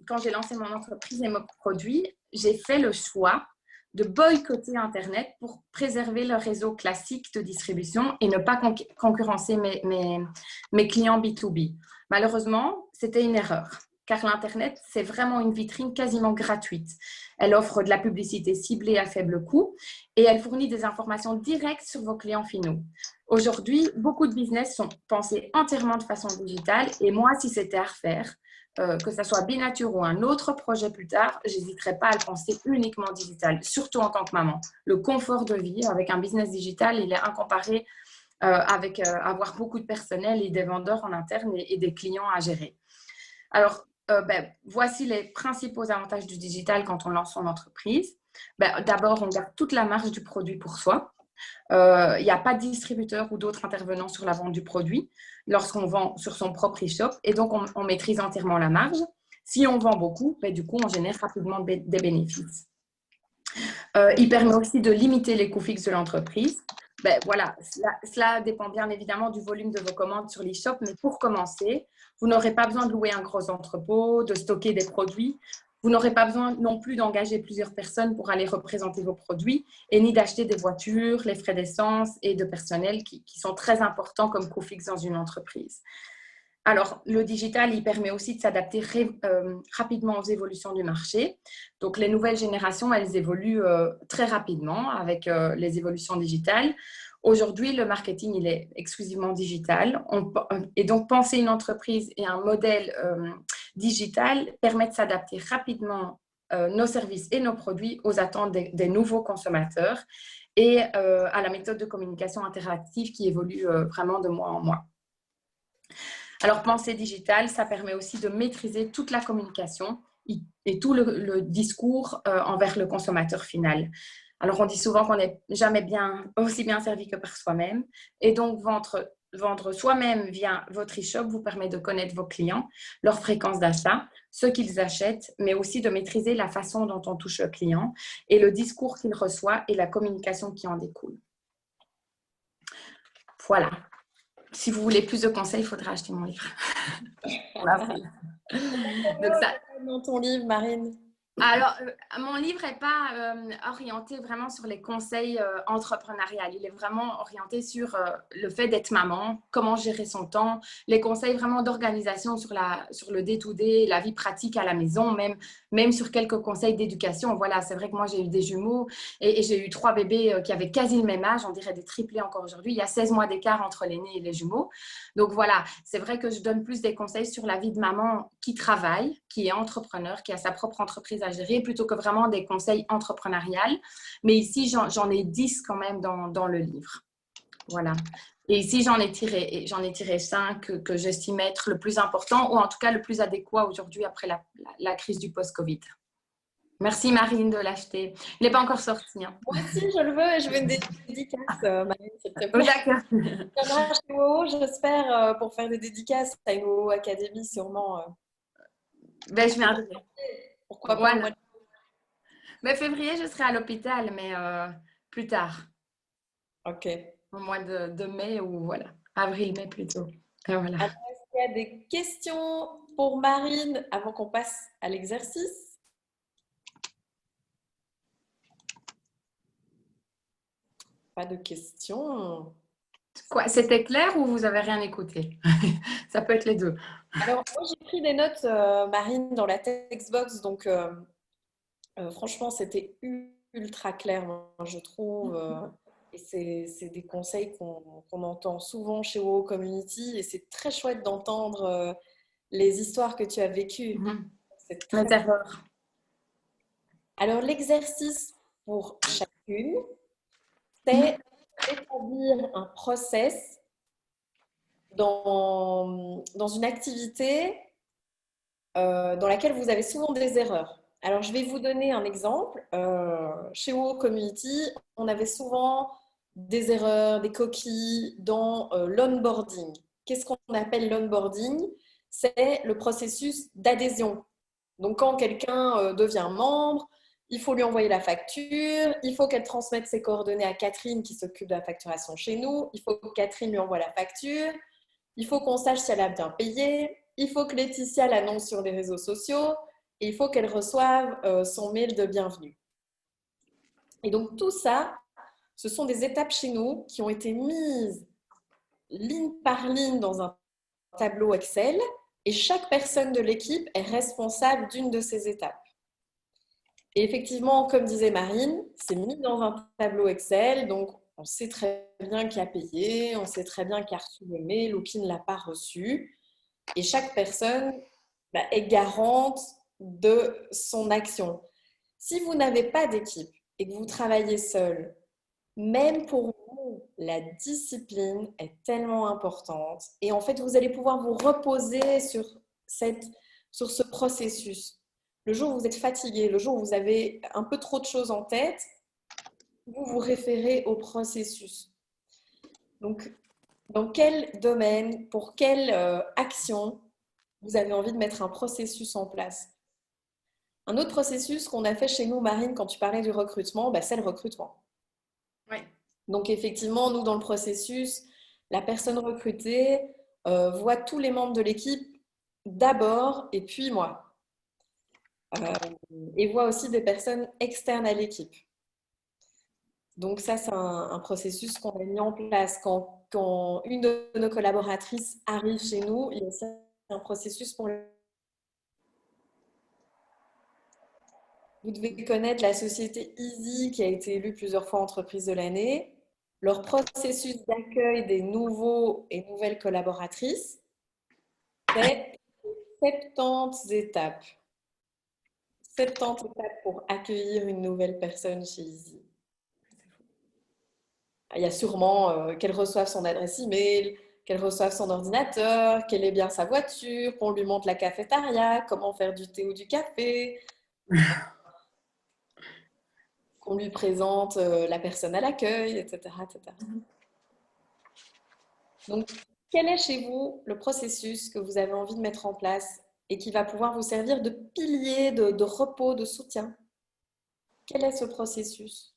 quand j'ai lancé mon entreprise et mes produits, j'ai fait le choix de boycotter Internet pour préserver le réseau classique de distribution et ne pas concurrencer mes clients B2B. Malheureusement, c'était une erreur. Car l'Internet, c'est vraiment une vitrine quasiment gratuite. Elle offre de la publicité ciblée à faible coût et elle fournit des informations directes sur vos clients finaux. Aujourd'hui, beaucoup de business sont pensés entièrement de façon digitale et moi, si c'était à refaire, que ce soit Binature ou un autre projet plus tard, je n'hésiterais pas à le penser uniquement digital, surtout en tant que maman. Le confort de vie avec un business digital, il est incomparé avec avoir beaucoup de personnel et des vendeurs en interne et des clients à gérer. Alors, voici les principaux avantages du digital quand on lance son entreprise. D'abord, on garde toute la marge du produit pour soi. Il n'y a pas de distributeur ou d'autres intervenants sur la vente du produit lorsqu'on vend sur son propre e-shop et donc on maîtrise entièrement la marge. Si on vend beaucoup, du coup, on génère rapidement des bénéfices. Il permet aussi de limiter les coûts fixes de l'entreprise. Voilà, cela dépend bien évidemment du volume de vos commandes sur l'e-shop, mais pour commencer, vous n'aurez pas besoin de louer un gros entrepôt, de stocker des produits. Vous n'aurez pas besoin non plus d'engager plusieurs personnes pour aller représenter vos produits et ni d'acheter des voitures, les frais d'essence et de personnel qui sont très importants comme coûts fixes dans une entreprise. Alors, le digital, il permet aussi de s'adapter rapidement aux évolutions du marché. Donc, les nouvelles générations, elles évoluent très rapidement avec les évolutions digitales. Aujourd'hui, le marketing, il est exclusivement digital. Et donc, penser une entreprise et un modèle digital permet de s'adapter rapidement nos services et nos produits aux attentes des nouveaux consommateurs et à la méthode de communication interactive qui évolue vraiment de mois en mois. Alors, penser digital, ça permet aussi de maîtriser toute la communication et tout le discours envers le consommateur final. Alors, on dit souvent qu'on n'est jamais aussi bien servi que par soi-même. Et donc, vendre soi-même via votre e-shop vous permet de connaître vos clients, leur fréquence d'achat, ce qu'ils achètent, mais aussi de maîtriser la façon dont on touche le client et le discours qu'il reçoit et la communication qui en découle. Voilà. Si vous voulez plus de conseils, il faudra acheter mon livre. Donc ça... Dans ton livre, Marine? Alors, mon livre n'est pas orienté vraiment sur les conseils entrepreneuriales. Il est vraiment orienté sur le fait d'être maman, comment gérer son temps, les conseils vraiment d'organisation sur le day-to-day, la vie pratique à la maison, même sur quelques conseils d'éducation. Voilà, c'est vrai que moi, j'ai eu des jumeaux et j'ai eu 3 bébés qui avaient quasi le même âge, on dirait des triplés encore aujourd'hui. Il y a 16 mois d'écart entre l'aîné et les jumeaux. Donc voilà, c'est vrai que je donne plus des conseils sur la vie de maman qui travaille, qui est entrepreneur, qui a sa propre entreprise à gérer, plutôt que vraiment des conseils entrepreneuriales. Mais ici, j'en ai 10 quand même dans le livre. Voilà. Et ici, j'en ai tiré 5 que j'estime être le plus important, ou en tout cas le plus adéquat aujourd'hui après la crise du post-Covid. Merci Marine de l'acheter. Il n'est pas encore sorti. Hein. Moi aussi, je le veux et je veux une dédicace, Marine, s'il te plaît. D'accord. J'espère, pour faire des dédicaces à une WoWo Academy, sûrement. Je viendrai. Pourquoi pas au mois de... février, je serai à l'hôpital, mais plus tard. Ok. Au mois de mai ou voilà, avril-mai plutôt. Et voilà. Alors, est-ce qu'il y a des questions pour Marine avant qu'on passe à l'exercice? Pas de questions. Quoi, c'était clair ou vous avez rien écouté? Ça peut être les deux. Alors, moi, j'ai pris des notes, Marine, dans la textbox. Donc, franchement, c'était ultra clair, moi, je trouve. Et c'est des conseils qu'on entend souvent chez WoWo Community. Et c'est très chouette d'entendre les histoires que tu as vécues. C'est très erreurs. Alors, l'exercice pour chacune, c'est d'établir un process dans une activité dans laquelle vous avez souvent des erreurs. Alors, je vais vous donner un exemple. Chez WoW Community, on avait souvent des erreurs, des coquilles dans l'onboarding. Qu'est-ce qu'on appelle l'onboarding? C'est le processus d'adhésion. Donc, quand quelqu'un devient membre, il faut lui envoyer la facture, il faut qu'elle transmette ses coordonnées à Catherine qui s'occupe de la facturation chez nous, il faut que Catherine lui envoie la facture, il faut qu'on sache si elle a bien payé, il faut que Laetitia l'annonce sur les réseaux sociaux et il faut qu'elle reçoive son mail de bienvenue. Et donc tout ça, ce sont des étapes chez nous qui ont été mises ligne par ligne dans un tableau Excel et chaque personne de l'équipe est responsable d'une de ces étapes. Et effectivement, comme disait Marine, c'est mis dans un tableau Excel, donc on sait très bien qui a payé, on sait très bien qui a reçu le mail ou qui ne l'a pas reçu. Et chaque personne est garante de son action. Si vous n'avez pas d'équipe et que vous travaillez seul, même pour vous, la discipline est tellement importante. Et en fait, vous allez pouvoir vous reposer sur ce processus. Le jour où vous êtes fatigué, le jour où vous avez un peu trop de choses en tête, vous vous référez au processus. Donc, dans quel domaine, pour quelle action vous avez envie de mettre un processus en place? Un autre processus qu'on a fait chez nous, Marine, quand tu parlais du recrutement, c'est le recrutement. Oui. Donc, effectivement, nous, dans le processus, la personne recrutée voit tous les membres de l'équipe d'abord et puis moi. Et voit aussi des personnes externes à l'équipe. Donc ça, c'est un processus qu'on a mis en place. Quand une de nos collaboratrices arrive chez nous, il y a aussi un processus pour... Vous devez connaître la société Easy qui a été élue plusieurs fois entreprise de l'année. Leur processus d'accueil des nouveaux et nouvelles collaboratrices, c'est 70 étapes. 70 étapes pour accueillir une nouvelle personne chez Easy. Il y a sûrement qu'elle reçoive son adresse email, qu'elle reçoive son ordinateur, qu'elle ait bien sa voiture, qu'on lui montre la cafétéria, comment faire du thé ou du café, qu'on lui présente la personne à l'accueil, etc., etc. Donc, quel est chez vous le processus que vous avez envie de mettre en place et qui va pouvoir vous servir de pilier, de repos, de soutien? Quel est ce processus?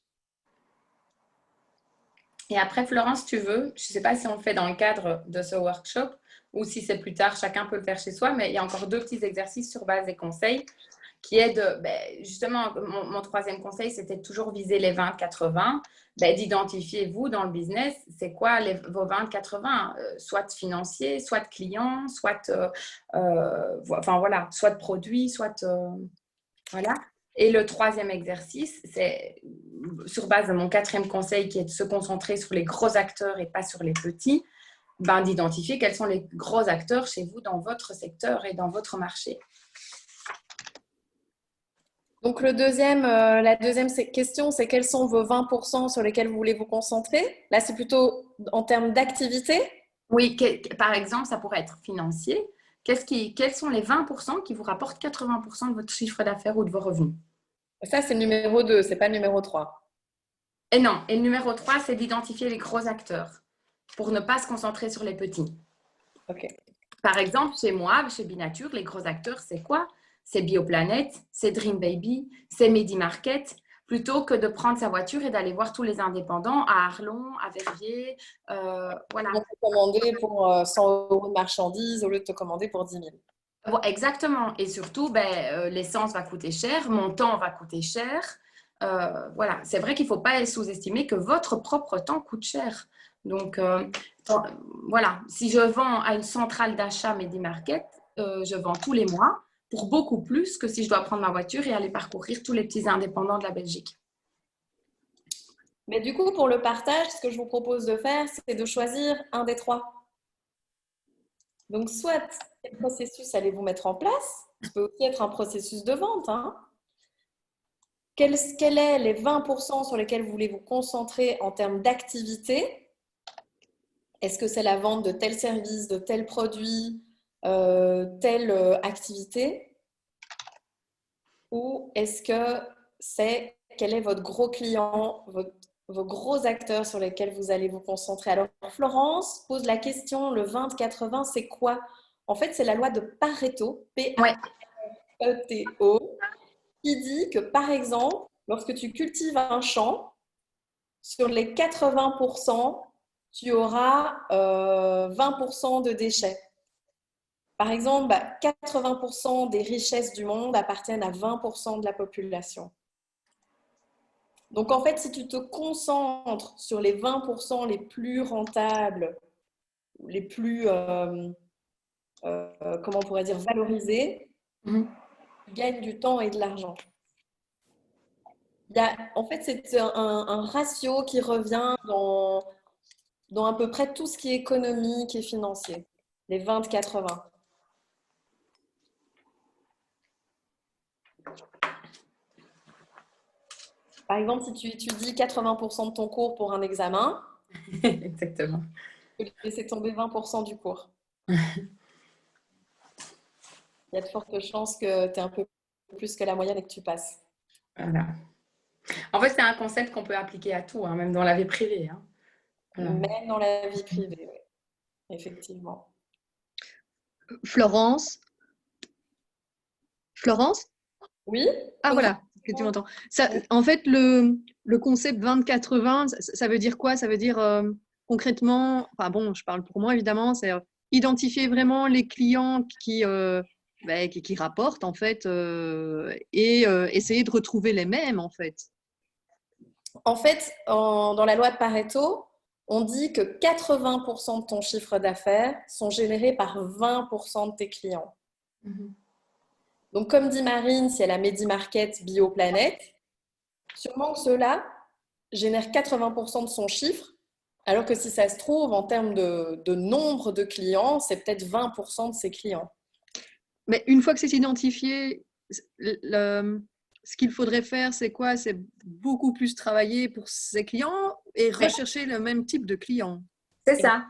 Et après, Florence, tu veux, je ne sais pas si on le fait dans le cadre de ce workshop ou si c'est plus tard, chacun peut le faire chez soi, mais il y a encore 2 petits exercices sur base des conseils qui est de, justement, mon troisième conseil, c'était toujours viser les 20-80, d'identifier vous dans le business, c'est quoi vos 20-80, soit financiers, soit clients, soit, enfin voilà, soit produits, soit, voilà. Et le troisième exercice, c'est sur base de mon 4e conseil qui est de se concentrer sur les gros acteurs et pas sur les petits, d'identifier quels sont les gros acteurs chez vous dans votre secteur et dans votre marché. Donc, la deuxième question, c'est quels sont vos 20% sur lesquels vous voulez vous concentrer? Là, c'est plutôt en termes d'activité. Oui, par exemple, ça pourrait être financier. Quels sont les 20% qui vous rapportent 80% de votre chiffre d'affaires ou de vos revenus? Ça, c'est le numéro 2, c'est pas le numéro 3. Et non, et le numéro 3, c'est d'identifier les gros acteurs pour ne pas se concentrer sur les petits. Ok. Par exemple, chez moi, chez Binature, les gros acteurs, c'est quoi? C'est Bioplanète, c'est Dream Baby, c'est Medi-Market, plutôt que de prendre sa voiture et d'aller voir tous les indépendants à Arlon, à Verviers, voilà. On peut commander pour 100 € de marchandises au lieu de te commander pour 10 000. Bon, exactement. Et surtout, l'essence va coûter cher, mon temps va coûter cher. Voilà, c'est vrai qu'il ne faut pas sous-estimer que votre propre temps coûte cher. Donc, voilà, si je vends à une centrale d'achat Medi-Market, je vends tous les mois pour beaucoup plus que si je dois prendre ma voiture et aller parcourir tous les petits indépendants de la Belgique. Mais du coup, pour le partage, ce que je vous propose de faire, c'est de choisir un des 3. Donc, soit quel processus allez-vous mettre en place? Ça peut aussi être un processus de vente, hein. quels sont les 20% sur lesquels vous voulez vous concentrer en termes d'activité? Est-ce que c'est la vente de tel service, de tel produit, telle activité? Ou est-ce que c'est quel est votre gros client, vos gros acteurs sur lesquels vous allez vous concentrer? Alors, Florence pose la question, le 20-80, c'est quoi? En fait, c'est la loi de Pareto, Ouais. P-A-R-E-T-O, qui dit que, par exemple, lorsque tu cultives un champ, sur les 80%, tu auras 20% de déchets. Par exemple, 80% des richesses du monde appartiennent à 20% de la population. Donc, en fait, si tu te concentres sur les 20% les plus rentables, les plus, comment on pourrait dire, valorisés, tu gagnes du temps et de l'argent. En fait, c'est un ratio qui revient dans à peu près tout ce qui est économique et financier, les 20-80. Par exemple, si tu étudies 80% de ton cours pour un examen, Exactement. tu peux laisser tomber 20% du cours. Il y a de fortes chances que tu aies un peu plus que la moyenne et que tu passes. Voilà. En fait, c'est un concept qu'on peut appliquer à tout, hein, même dans la vie privée. Hein. Voilà. Même dans la vie privée, oui. Effectivement. Florence? Florence? Oui? Ah voilà, que tu m'entends. Ça, en fait, le concept 20-80, ça veut dire quoi? Ça veut dire concrètement, enfin bon, je parle pour moi évidemment, c'est identifier vraiment les clients qui rapportent en fait et essayer de retrouver les mêmes en fait. En fait, dans la loi de Pareto, on dit que 80% de ton chiffre d'affaires sont générés par 20% de tes clients. Donc, comme dit Marine, si elle a Medimarket, Bioplanète, sûrement que ceux-là génèrent 80% de son chiffre, alors que si ça se trouve, en termes de nombre de clients, c'est peut-être 20% de ses clients. Mais une fois que c'est identifié, ce qu'il faudrait faire, c'est quoi? C'est beaucoup plus travailler pour ses clients et rechercher le même type de clients. C'est ça.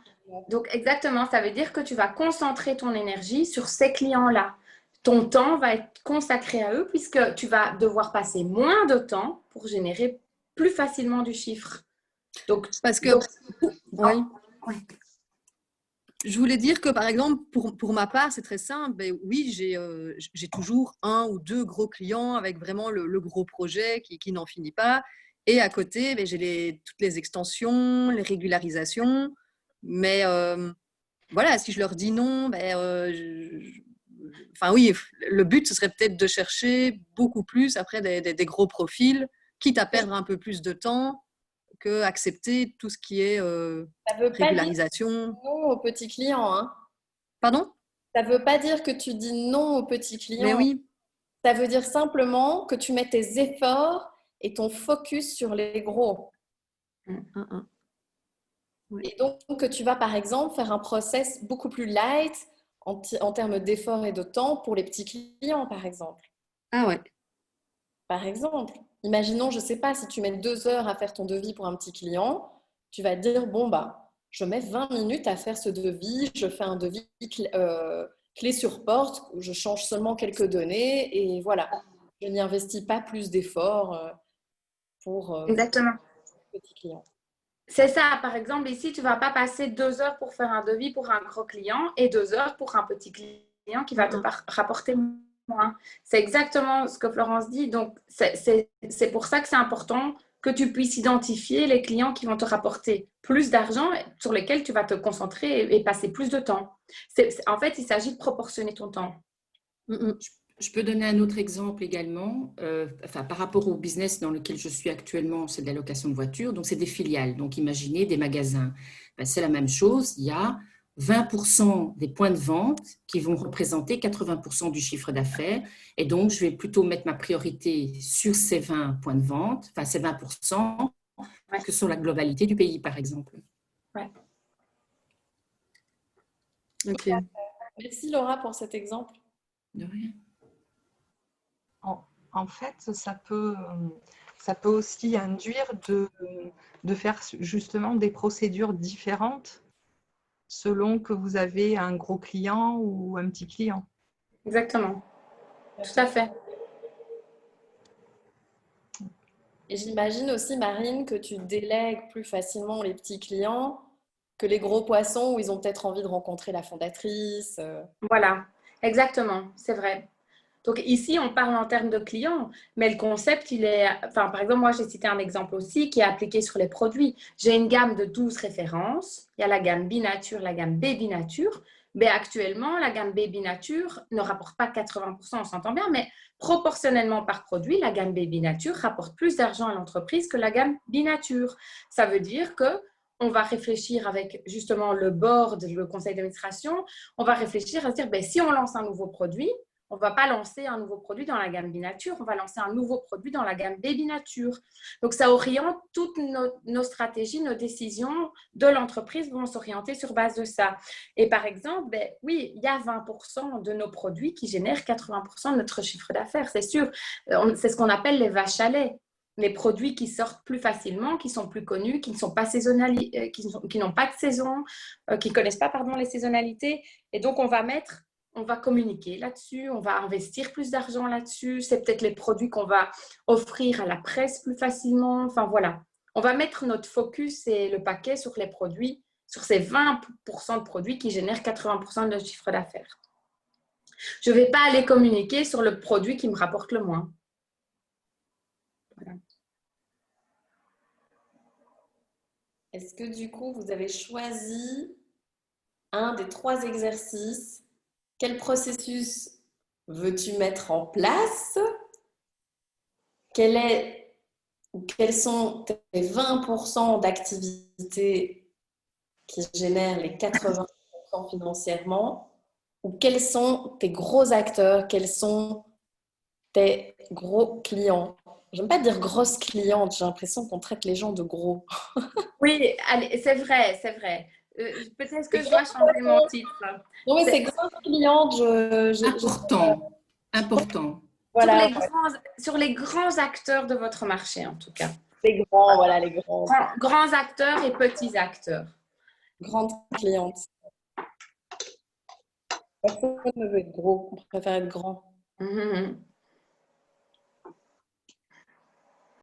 Donc, exactement, ça veut dire que tu vas concentrer ton énergie sur ces clients-là. Ton temps va être consacré à eux puisque tu vas devoir passer moins de temps pour générer plus facilement du chiffre. Donc, Parce que, oui. Je voulais dire que, par exemple, pour ma part, c'est très simple. Ben, oui, j'ai toujours un ou deux gros clients avec vraiment le gros projet qui n'en finit pas. Et à côté, ben, j'ai toutes les extensions, les régularisations. Mais voilà, si je leur dis non, ben, enfin oui, le but, ce serait peut-être de chercher beaucoup plus après des gros profils, quitte à perdre un peu plus de temps que accepter tout ce qui est Ça ne veut pas dire régularisation. non aux petits clients, hein. Pardon? Ça ne veut pas dire que tu dis non aux petits Mais clients. oui. Ça veut dire simplement que tu mets tes efforts et ton focus sur les gros. Oui. Et donc, que tu vas, par exemple, faire un process beaucoup plus light en termes d'efforts et de temps pour les petits clients, par exemple. Ah ouais. Par exemple, imaginons, je ne sais pas, si tu mets 2 heures à faire ton devis pour un petit client, tu vas te dire, bon, bah, je mets 20 minutes à faire ce devis, je fais un devis clé sur porte, où je change seulement quelques données et voilà. Je n'y investis pas plus d'efforts pour exactement. le petit client. C'est ça. Par exemple, ici, tu ne vas pas passer 2 heures pour faire un devis pour un gros client et 2 heures pour un petit client qui va te rapporter moins. C'est exactement ce que Florence dit. Donc, c'est pour ça que c'est important que tu puisses identifier les clients qui vont te rapporter plus d'argent, sur lesquels tu vas te concentrer et passer plus de temps. En fait, il s'agit de proportionner ton temps. Je peux donner un autre exemple également. Par rapport au business dans lequel je suis actuellement, c'est de la location de voitures, donc c'est des filiales. Donc imaginez des magasins. C'est la même chose. Il y a 20% des points de vente qui vont représenter 80% du chiffre d'affaires. Et donc, je vais plutôt mettre ma priorité sur ces 20 points de vente, enfin ces 20%, que sur la globalité du pays, par exemple. Ouais. Merci Laura pour cet exemple. De rien. en fait, ça peut aussi induire de faire justement des procédures différentes selon que vous avez un gros client ou un petit client. Exactement. Tout à fait. Et j'imagine aussi, Marine, que tu délègues plus facilement les petits clients que les gros poissons où ils ont peut-être envie de rencontrer la fondatrice. Voilà, exactement, c'est vrai. Donc ici, on parle en termes de clients, mais le concept, il est, enfin, par exemple, moi, j'ai cité un exemple aussi qui est appliqué sur les produits. J'ai une gamme de 12 références. Il y a la gamme Binature, la gamme Baby Nature. Mais actuellement, la gamme Baby Nature ne rapporte pas 80%, on s'entend bien, mais proportionnellement par produit, la gamme Baby Nature rapporte plus d'argent à l'entreprise que la gamme Binature. Ça veut dire que on va réfléchir avec justement le board, le conseil d'administration, on va réfléchir à se dire, ben, si on lance un nouveau produit, on ne va pas lancer un nouveau produit dans la gamme Binature, on va lancer un nouveau produit dans la gamme Baby Nature. Donc, ça oriente toutes nos stratégies, nos décisions de l'entreprise vont s'orienter sur base de ça. Et par exemple, ben, oui, il y a 20% de nos produits qui génèrent 80% de notre chiffre d'affaires, c'est sûr. C'est ce qu'on appelle les vaches à lait. Les produits qui sortent plus facilement, qui sont plus connus, qui ne sont pas saisonnels, qui n'ont pas de saison, qui ne connaissent pas pardon, les saisonnalités. Et donc, on va communiquer là-dessus, on va investir plus d'argent là-dessus. C'est peut-être les produits qu'on va offrir à la presse plus facilement. Enfin, voilà. On va mettre notre focus et le paquet sur les produits, sur ces 20% de produits qui génèrent 80% de notre chiffre d'affaires. Je ne vais pas aller communiquer sur le produit qui me rapporte le moins. Voilà. Est-ce que du coup, vous avez choisi un des 3 exercices? Quel processus veux-tu mettre en place? Quels sont tes 20% d'activités qui génèrent les 80% financièrement? Ou quels sont tes gros acteurs? Quels sont tes gros clients? J'aime pas dire grosse cliente, j'ai l'impression qu'on traite les gens de gros. Oui, allez, c'est vrai, c'est vrai. Peut-être que je dois changer mon titre. Non, mais c'est grosse cliente, Important, important. voilà, Sur les grands acteurs de votre marché, en tout cas. les grands, voilà, les grands. Grands acteurs et petits acteurs. Grande cliente. Personne ne veut être gros, on préfère être grand. Mhm.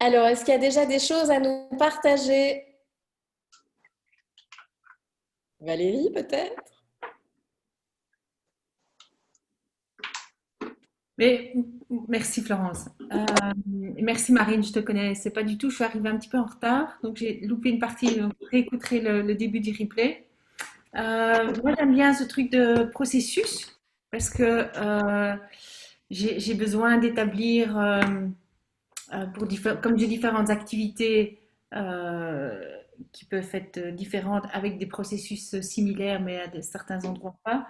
Alors, est-ce qu'il y a déjà des choses à nous partager? Valérie, peut-être? Mais, merci Florence. Merci Marine, je te connaissais pas du tout. Je suis arrivée un petit peu en retard, donc j'ai loupé une partie. Donc, je réécouterai le début du replay. Moi, j'aime bien ce truc de processus parce que j'ai besoin d'établir, comme j'ai différentes activités euh, qui peuvent être différentes avec des processus similaires, mais à certains endroits pas.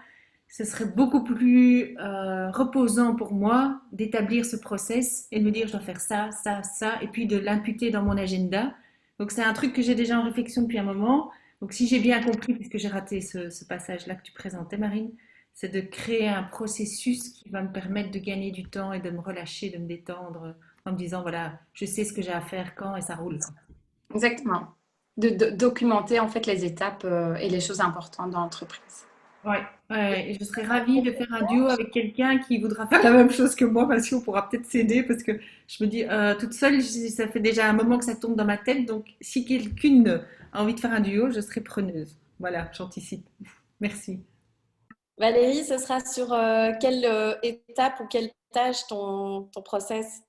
Ce serait beaucoup plus reposant pour moi d'établir ce process et de me dire je dois faire ça, ça, ça, et puis de l'imputer dans mon agenda. Donc c'est un truc que j'ai déjà en réflexion depuis un moment. Donc si j'ai bien compris, puisque j'ai raté ce passage-là que tu présentais, Marine, c'est de créer un processus qui va me permettre de gagner du temps et de me relâcher, de me détendre en me disant voilà, je sais ce que j'ai à faire quand et ça roule. Exactement. De documenter en fait les étapes et les choses importantes dans l'entreprise. Ouais, ouais, et je serais ravie de faire un duo avec quelqu'un qui voudra faire la même chose que moi parce qu'on pourra peut-être s'aider parce que je me dis toute seule, ça fait déjà un moment que ça tombe dans ma tête donc si quelqu'une a envie de faire un duo, je serai preneuse. Voilà, j'anticipe. Merci. Valérie, ce sera sur quelle étape ou quelle tâche ton process?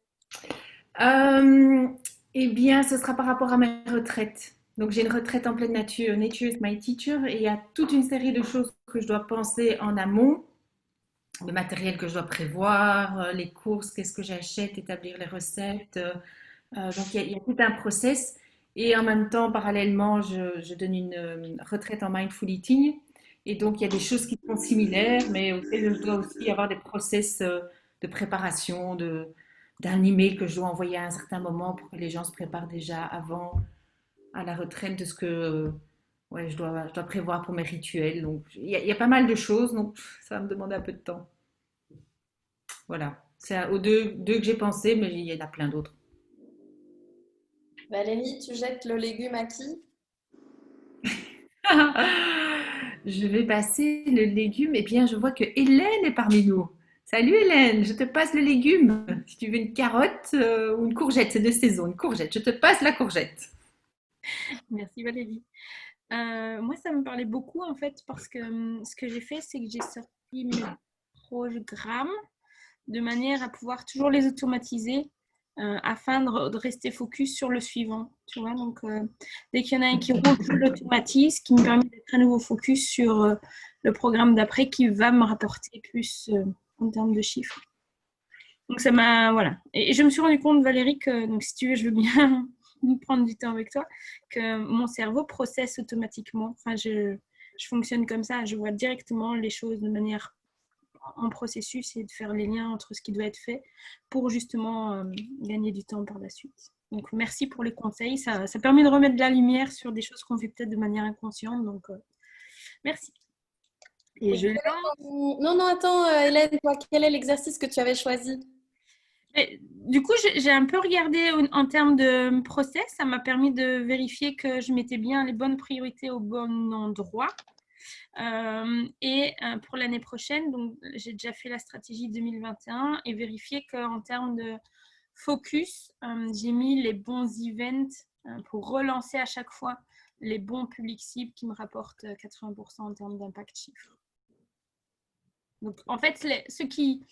Euh, eh bien, ce sera par rapport à ma retraite. Donc, j'ai une retraite en pleine nature, Nature is my teacher, et il y a toute une série de choses que je dois penser en amont, le matériel que je dois prévoir, les courses, qu'est-ce que j'achète, établir les recettes. Donc, il y a tout un process. Et en même temps, parallèlement, je donne une retraite en mindful eating. Et donc, il y a des choses qui sont similaires, mais auxquelles je dois aussi avoir des process de préparation, d'un email que je dois envoyer à un certain moment pour que les gens se préparent déjà avant à la retraite de ce que ouais, je dois prévoir pour mes rituels. Donc, il y a pas mal de choses, donc ça va me demander un peu de temps. Voilà. C'est aux deux que j'ai pensé, mais il y en a plein d'autres. Valérie, tu jettes le légume à qui? Je vais passer le légume. Eh bien, je vois que Hélène est parmi nous. Salut Hélène, je te passe le légume. Si tu veux une carotte ou une courgette, c'est de saison, une courgette. Je te passe la courgette. Merci Valérie. Moi, ça me parlait beaucoup en fait parce que ce que j'ai fait, c'est que j'ai sorti mes programmes de manière à pouvoir toujours les automatiser afin de rester focus sur le suivant. Tu vois, donc dès qu'il y en a un qui roule, je l'automatise, qui me permet d'être à nouveau focus sur le programme d'après qui va me rapporter plus en termes de chiffres. Donc ça m'a voilà. Et je me suis rendu compte, Valérie, que donc si tu veux, je veux bien prendre du temps avec toi, que mon cerveau processe automatiquement. Enfin, je fonctionne comme ça. Je vois directement les choses de manière en processus et de faire les liens entre ce qui doit être fait pour justement gagner du temps par la suite. Donc merci pour les conseils. Ça permet de remettre de la lumière sur des choses qu'on fait peut-être de manière inconsciente. Donc merci. Et Oui, non, attends, Hélène, toi, quel est l'exercice que tu avais choisi? Et, du coup, j'ai un peu regardé en termes de process. Ça m'a permis de vérifier que je mettais bien les bonnes priorités au bon endroit. Pour l'année prochaine, donc j'ai déjà fait la stratégie 2021 et vérifié qu'en termes de focus, j'ai mis les bons events pour relancer à chaque fois les bons publics cibles qui me rapportent 80% en termes d'impact chiffre. Donc, en fait, ceux qui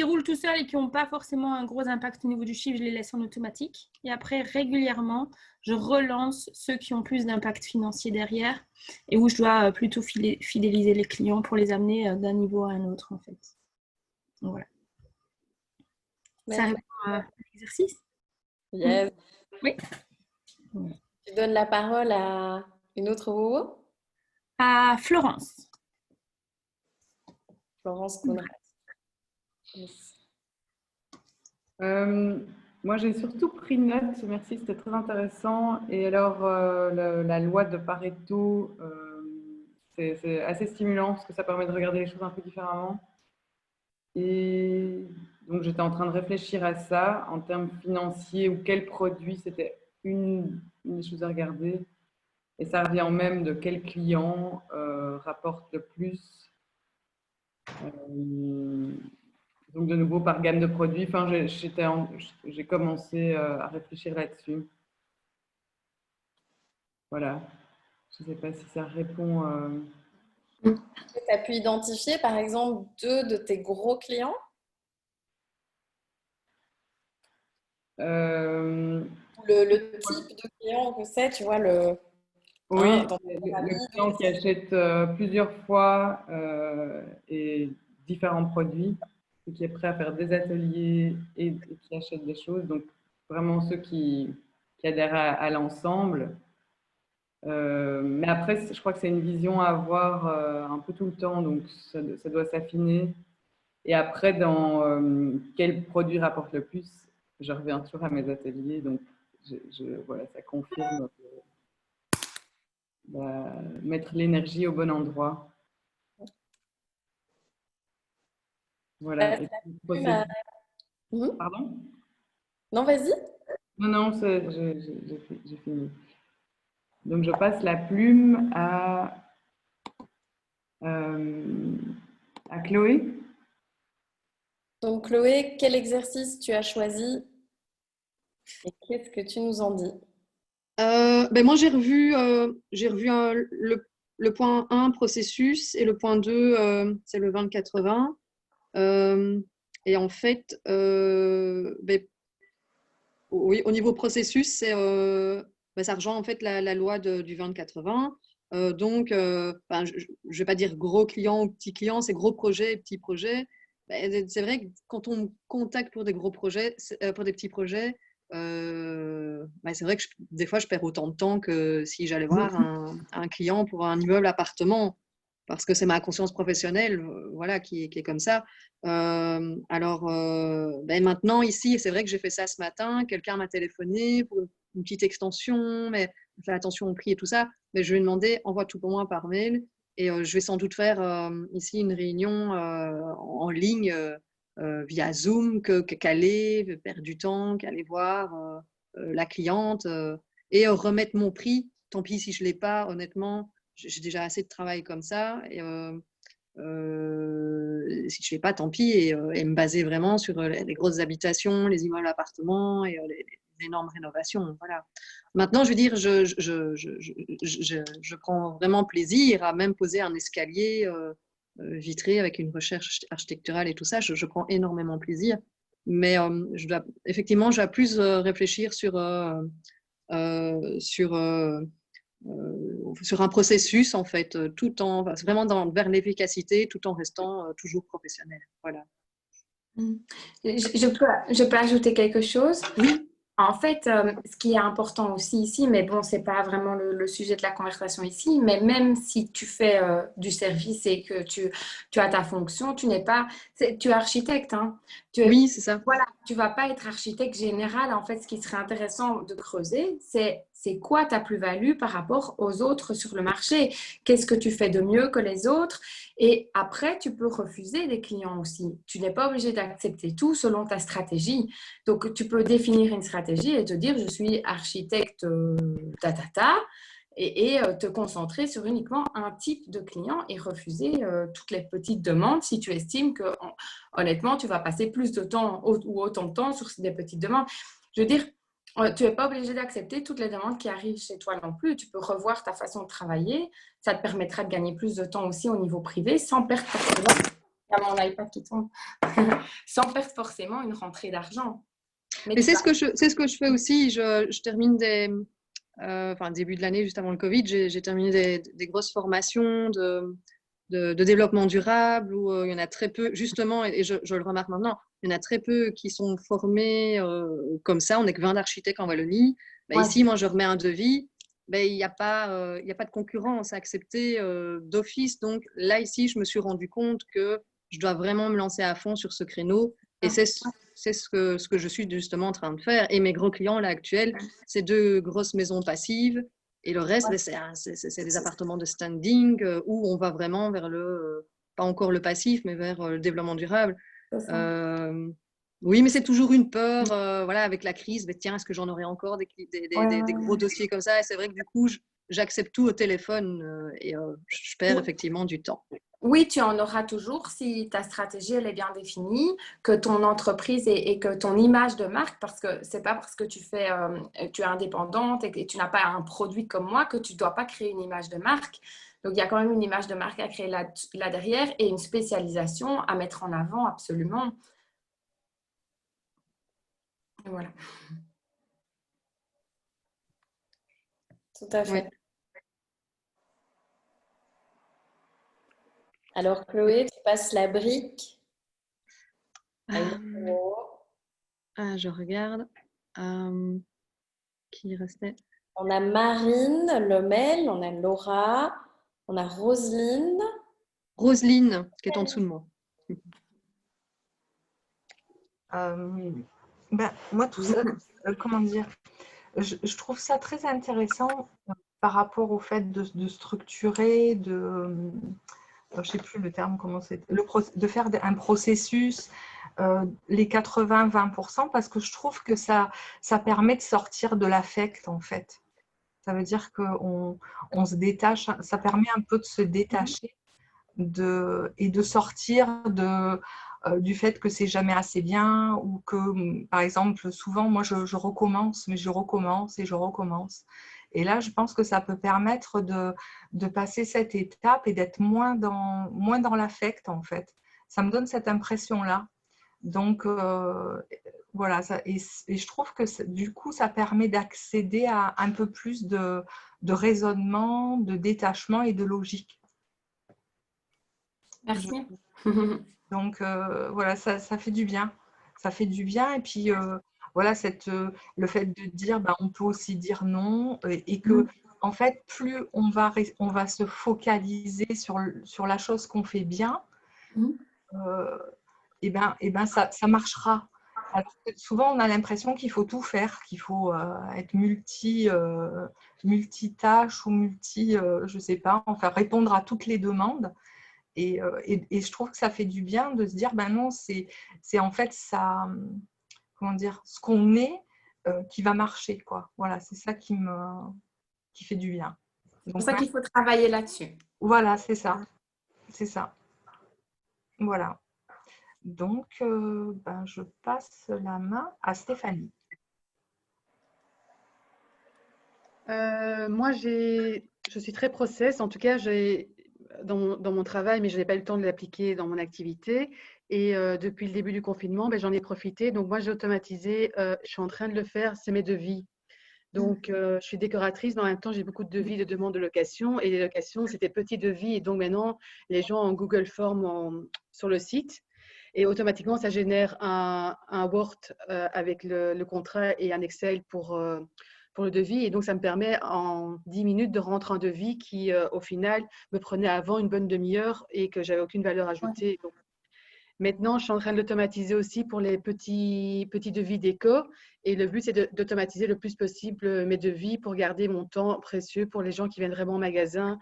roulent tout seuls et qui n'ont pas forcément un gros impact au niveau du chiffre, je les laisse en automatique. Et après, régulièrement, je relance ceux qui ont plus d'impact financier derrière et où je dois plutôt fidéliser les clients pour les amener d'un niveau à un autre, en fait. Donc, voilà. Ça répond à l'exercice? Yes. Oui. Tu donnes la parole à une autre Wowo? À Florence. Florence Conrad. Yes. Moi, j'ai surtout pris note, merci, c'était très intéressant. Et alors, la loi de Pareto, c'est assez stimulant parce que ça permet de regarder les choses un peu différemment. Et donc, j'étais en train de réfléchir à ça en termes financiers ou quel produit, c'était une des choses à regarder. Et ça revient même de quel client rapporte le plus. Donc, de nouveau, par gamme de produits, enfin, j'ai commencé à réfléchir là-dessus. Voilà. Je ne sais pas si ça répond. Tu as pu identifier, par exemple, 2 de tes gros clients? Le type de client que c'est, tu vois, Oui, hein, le client qui achète plusieurs fois et différents produits et qui est prêt à faire des ateliers et qui achète des choses. Donc, vraiment ceux qui adhèrent à l'ensemble. Mais après, je crois que c'est une vision à avoir un peu tout le temps, donc ça doit s'affiner. Et après, dans quel produit rapporte le plus, je reviens toujours à mes ateliers, donc voilà, ça confirme mettre l'énergie au bon endroit. Voilà. Pardon? Non, vas-y. Non, j'ai fini. Donc, je passe la plume à Chloé. Donc, Chloé, quel exercice tu as choisi et qu'est-ce que tu nous en dis? Moi, j'ai revu le point 1, processus, et le point 2, c'est le 20-80. Et en fait, oui, au niveau processus, ça rejoint en fait la loi du 20-80. Donc, je ne vais pas dire gros client ou petit client, c'est gros projet et petit projet. C'est vrai que quand on me contacte pour des gros projets, pour des petits projets, c'est vrai que des fois, je perds autant de temps que si j'allais voir un client pour un immeuble appartement, parce que c'est ma conscience professionnelle voilà, qui est comme ça. Maintenant, ici, c'est vrai que j'ai fait ça ce matin, quelqu'un m'a téléphoné pour une petite extension, mais fais attention au prix et tout ça. Mais je lui ai demandé, envoie tout pour moi par mail. Et je vais sans doute faire ici une réunion en ligne via Zoom qu'aller perdre du temps, qu'aller voir la cliente et remettre mon prix. Tant pis si je ne l'ai pas, honnêtement, j'ai déjà assez de travail comme ça. Et, si je ne l'ai pas, tant pis. Et me baser vraiment sur les grosses habitations, les immeubles appartements et les énormes rénovations. Voilà. Maintenant, je veux dire, je prends vraiment plaisir à même poser un escalier vitré avec une recherche architecturale et tout ça. Je prends énormément plaisir. Mais effectivement, je dois plus réfléchir sur un processus, en fait, tout en vraiment vers l'efficacité, tout en restant toujours professionnel. Voilà. Je peux ajouter quelque chose? Oui. En fait, ce qui est important aussi ici, mais bon, ce n'est pas vraiment le sujet de la conversation ici, mais même si tu fais du service et que tu as ta fonction, tu es architecte. Hein. Oui, c'est ça. Voilà, tu ne vas pas être architecte général. En fait, ce qui serait intéressant de creuser, c'est quoi ta plus-value par rapport aux autres sur le marché? Qu'est-ce que tu fais de mieux que les autres? Et après, tu peux refuser des clients aussi. Tu n'es pas obligé d'accepter tout selon ta stratégie. Donc, tu peux définir une stratégie et te dire, je suis architecte et te concentrer sur uniquement un type de client et refuser toutes les petites demandes si tu estimes que, honnêtement, tu vas passer plus de temps ou autant de temps sur des petites demandes. Je veux dire, tu n'es pas obligé d'accepter toutes les demandes qui arrivent chez toi non plus. Tu peux revoir ta façon de travailler. Ça te permettra de gagner plus de temps aussi au niveau privé sans perdre forcément, il y a mon iPad qui tombe, sans perdre forcément une rentrée d'argent. Mais c'est ce que je fais aussi. Je termine début de l'année, juste avant le Covid, j'ai terminé des grosses formations de développement durable où il y en a très peu, justement, et je le remarque maintenant, il y en a très peu qui sont formés comme ça. On n'est que 20 architectes en Wallonie. Ouais. Ici, moi, je remets un devis. Il n'y a pas de concurrence acceptée d'office. Donc là, ici, je me suis rendu compte que je dois vraiment me lancer à fond sur ce créneau. Et c'est ce que je suis justement en train de faire. Et mes gros clients, là, actuels, c'est 2 grosses maisons passives. Et le reste, c'est des appartements de standing où on va vraiment vers pas encore le passif, mais vers le développement durable. Oui, mais c'est toujours une peur, voilà, avec la crise. Mais tiens, est-ce que j'en aurai encore des gros dossiers comme ça? Et c'est vrai que du coup, j'accepte tout au téléphone et je perds effectivement du temps. Oui, tu en auras toujours si ta stratégie elle est bien définie, que ton entreprise et que ton image de marque, parce que c'est pas parce que tu es indépendante et que tu n'as pas un produit comme moi que tu dois pas créer une image de marque. Donc, il y a quand même une image de marque à créer là derrière et une spécialisation à mettre en avant absolument. Et voilà. Tout à fait. Ouais. Alors, Chloé, tu passes la brique. Je regarde. Qui restait? On a Marine Lemel, on a Laura, on a Roselyne. Roselyne, qui est en dessous de moi. Moi, tout ça, comment dire, je trouve ça très intéressant par rapport au fait de structurer, je ne sais plus le terme, comment c'est, de faire un processus, les 80-20%, parce que je trouve que ça permet de sortir de l'affect, en fait. Ça veut dire qu'on se détache, ça permet un peu de se détacher et de sortir du fait que c'est jamais assez bien ou que, par exemple, souvent, moi, je recommence, mais je recommence et je recommence. Et là, je pense que ça peut permettre de passer cette étape et d'être moins dans l'affect, en fait. Ça me donne cette impression-là. Donc, voilà. Et je trouve que, du coup, ça permet d'accéder à un peu plus de raisonnement, de détachement et de logique. Merci. Donc, voilà, ça fait du bien. Ça fait du bien. Et puis, voilà, le fait de dire, on peut aussi dire non. Et que, en fait, plus on va se focaliser sur la chose qu'on fait bien, ça marchera. Alors que souvent, on a l'impression qu'il faut tout faire, qu'il faut être multitâche ou je ne sais pas, enfin, répondre à toutes les demandes. Et je trouve que ça fait du bien de se dire, ben non, c'est en fait ça, comment dire, ce qu'on est qui va marcher, quoi. Voilà, c'est ça qui fait du bien. C'est Donc, pour ça qu'il faut travailler là-dessus. voilà, c'est ça. C'est ça. Voilà. Donc, ben, je passe la main à Stéphanie. Moi, je suis très process. En tout cas, dans mon travail, mais je n'ai pas eu le temps de l'appliquer dans mon activité. Et depuis le début du confinement, ben, j'en ai profité. Donc, moi, j'ai automatisé. Je suis en train de le faire. C'est mes devis. Donc, je suis décoratrice. Mais en même temps, j'ai beaucoup de devis, de demandes de location. Et les locations, c'était petits devis. Et donc, maintenant, les gens en Google Form sur le site. Et automatiquement, ça génère un Word avec le contrat et un Excel pour le devis. Et donc, ça me permet en 10 minutes de rentrer un devis qui, au final, me prenait avant une bonne demi-heure et que j'avais aucune valeur ajoutée. Donc, maintenant, je suis en train de l'automatiser aussi pour les petits devis déco. Et le but, c'est d'automatiser le plus possible mes devis pour garder mon temps précieux pour les gens qui viennent vraiment au magasin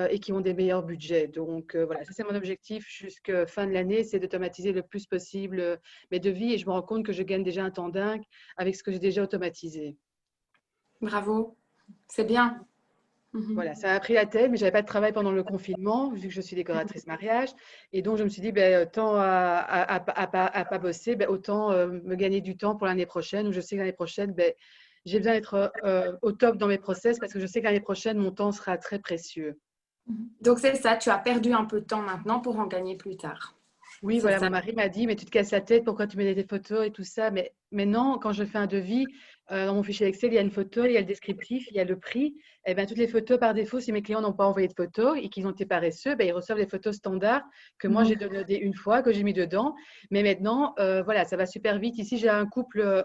et qui ont des meilleurs budgets. Donc, voilà, ça, c'est mon objectif jusqu'à fin de l'année, c'est d'automatiser le plus possible mes devis. Et je me rends compte que je gagne déjà un temps dingue avec ce que j'ai déjà automatisé. Bravo, c'est bien. Voilà, ça m'a pris la tête, mais je n'avais pas de travail pendant le confinement, vu que je suis décoratrice mariage. Et donc, je me suis dit, ben, tant à pas bosser, ben, autant me gagner du temps pour l'année prochaine, où je sais que l'année prochaine, ben, j'ai besoin d'être au top dans mes process parce que je sais que l'année prochaine, mon temps sera très précieux. Donc, c'est ça, tu as perdu un peu de temps maintenant pour en gagner plus tard. Oui, C'est voilà, ça. mon mari m'a dit, mais tu te casses la tête, pourquoi tu mets des photos et tout ça? Mais maintenant, quand je fais un devis, dans mon fichier Excel, il y a une photo, il y a le descriptif, il y a le prix. Et bien, toutes les photos, par défaut, si mes clients n'ont pas envoyé de photos et qu'ils ont été paresseux, ben, ils reçoivent les photos standards que moi, j'ai données une fois, que j'ai mis dedans. Mais maintenant, voilà, ça va super vite. Ici, j'ai un couple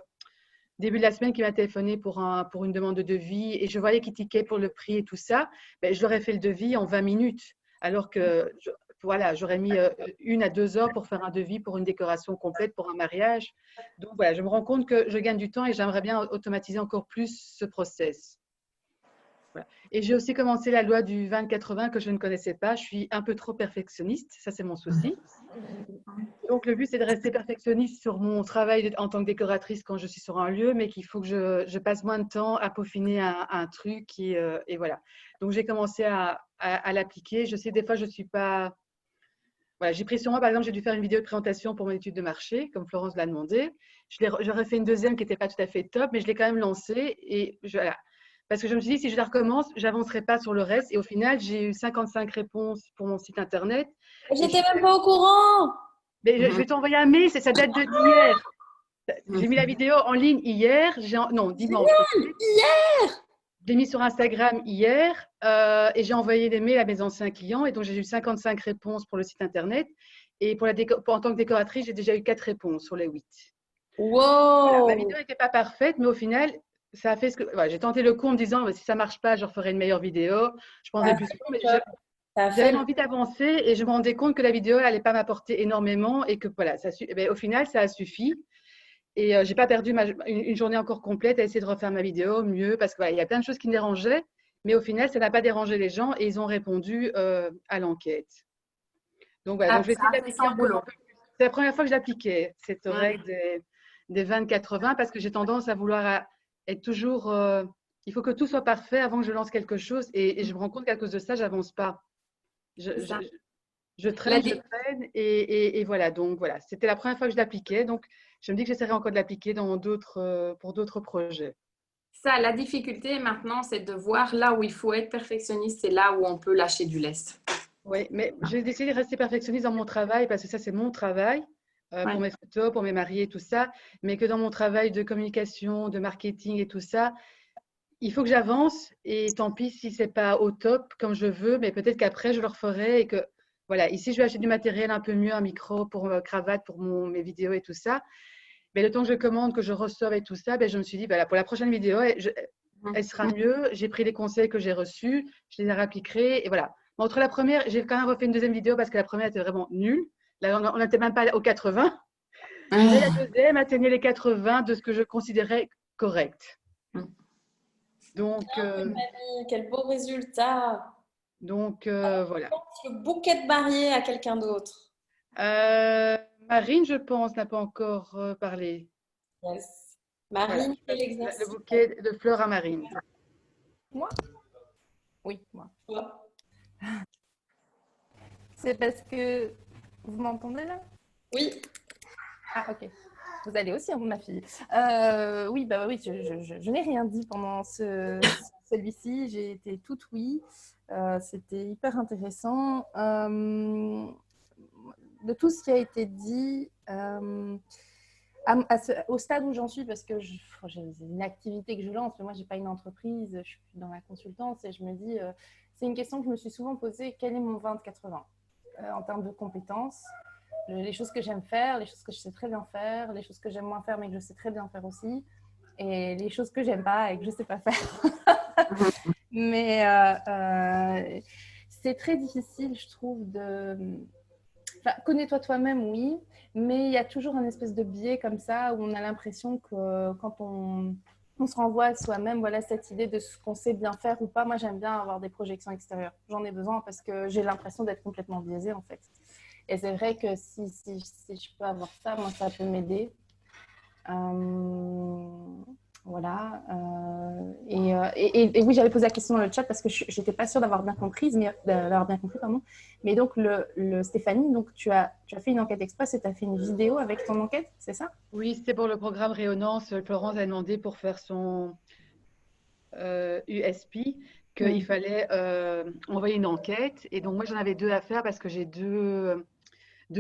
début de la semaine qui m'a téléphoné pour une demande de devis et je voyais qu'ils tiquaient pour le prix et tout ça. Ben, je leur ai fait le devis en 20 minutes. Alors que voilà, j'aurais mis 1 à 2 heures pour faire un devis pour une décoration complète pour un mariage. Donc voilà, je me rends compte que je gagne du temps et j'aimerais bien automatiser encore plus ce process. Voilà. Et j'ai aussi commencé la loi du 20-80 que je ne connaissais pas. Je suis un peu trop perfectionniste, ça c'est mon souci. Donc le but c'est de rester perfectionniste sur mon travail en tant que décoratrice quand je suis sur un lieu, mais qu'il faut que je passe moins de temps à peaufiner un truc et voilà. Donc j'ai commencé à l'appliquer. Je sais des fois je suis pas. Voilà, j'ai pris sur moi, par exemple, j'ai dû faire une vidéo de présentation pour mon étude de marché, comme Florence l'a demandé. J'aurais fait une deuxième qui n'était pas tout à fait top, mais je l'ai quand même lancée. Et voilà. Parce que je me suis dit, si je la recommence, je n'avancerai pas sur le reste. Et au final, j'ai eu 55 réponses pour mon site internet. J'étais même pas au courant. Mais je vais t'envoyer un mail, ça date d'hier. J'ai mis la vidéo en ligne hier, non, dimanche. Hier. Je l'ai mis sur Instagram hier et j'ai envoyé des mails à mes anciens clients. Et donc, j'ai eu 55 réponses pour le site internet. Et en tant que décoratrice, j'ai déjà eu 4 réponses sur les 8. Wow. Voilà, ma vidéo n'était pas parfaite, mais au final, ça a fait ce que. Voilà, j'ai tenté le coup en me disant si ça ne marche pas, je referai une meilleure vidéo. Je prendrai plus de temps, mais j'avais envie d'avancer et je me rendais compte que la vidéo n'allait pas m'apporter énormément et que voilà, au final, ça a suffi. Et je n'ai pas perdu une journée encore complète à essayer de refaire ma vidéo mieux parce qu'il voilà, y a plein de choses qui me dérangeaient, mais au final, ça n'a pas dérangé les gens et ils ont répondu à l'enquête. Donc voilà, donc je vais essayer d'appliquer encore un peu plus. C'est la première fois que je l'appliquais, cette règle des 20-80, parce que j'ai tendance à vouloir être toujours… il faut que tout soit parfait avant que je lance quelque chose et je me rends compte qu'à cause de ça, je n'avance pas. Je traîne et voilà. Donc voilà, c'était la première fois que je l'appliquais. Donc je me dis que j'essaierai encore de l'appliquer pour d'autres projets. Ça, la difficulté maintenant, c'est de voir là où il faut être perfectionniste, c'est là où on peut lâcher du lest. Oui, mais j'ai décidé de rester perfectionniste dans mon travail parce que ça, c'est mon travail pour mes photos, pour mes mariés, tout ça. Mais que dans mon travail de communication, de marketing et tout ça, il faut que j'avance et tant pis si c'est pas au top comme je veux, mais peut-être qu'après, je le referai et que voilà, ici, je vais acheter du matériel un peu mieux, un micro pour cravate, pour mes vidéos et tout ça. Mais le temps que je commande, que je reçoive et tout ça, je me suis dit, voilà, pour la prochaine vidéo, elle sera mieux. J'ai pris les conseils que j'ai reçus, je les appliquerai. Et voilà. Entre la première, j'ai quand même refait une deuxième vidéo parce que la première était vraiment nulle. Là, on n'était même pas aux 80. Mais la deuxième atteignait les 80 de ce que je considérais correct. Donc, quel beau résultat! Donc, voilà. Le bouquet de mariée à quelqu'un d'autre. Marine, je pense, n'a pas encore parlé. Yes. Marine, Voilà. quel exercice? Le bouquet de fleurs à Marine. Moi? Oui, moi. Toi. C'est parce que vous m'entendez là? Oui. Ah, ok. Vous allez aussi, hein, ma fille. Oui, bah oui, je n'ai rien dit pendant celui-ci. J'ai été toute oui. C'était hyper intéressant. De tout ce qui a été dit, au stade où j'en suis, parce que j'ai une activité que je lance, mais moi, je n'ai pas une entreprise, je suis dans la consultance et je me dis, c'est une question que je me suis souvent posée, quel est mon 20-80 en termes de compétences? Les choses que j'aime faire, les choses que je sais très bien faire, les choses que j'aime moins faire mais que je sais très bien faire aussi, et les choses que j'aime pas et que je sais pas faire. Mais c'est très difficile, je trouve, Enfin, connais-toi toi-même, oui, mais il y a toujours un espèce de biais comme ça où on a l'impression que quand on se renvoie à soi-même, voilà, cette idée de ce qu'on sait bien faire ou pas. Moi, j'aime bien avoir des projections extérieures. J'en ai besoin parce que j'ai l'impression d'être complètement biaisée, en fait. Et c'est vrai que si je peux avoir ça, moi, ça peut m'aider. Voilà. Et oui, j'avais posé la question dans le chat parce que je n'étais pas sûre d'avoir bien compris, pardon. Mais donc, Stéphanie, donc, tu as fait une enquête express et tu as fait une vidéo avec ton enquête, c'est ça? Oui, c'était pour le programme Rayonnance. Florence a demandé pour faire son USP qu'il fallait envoyer une enquête. Et donc, moi, j'en avais 2 à faire parce que j'ai deux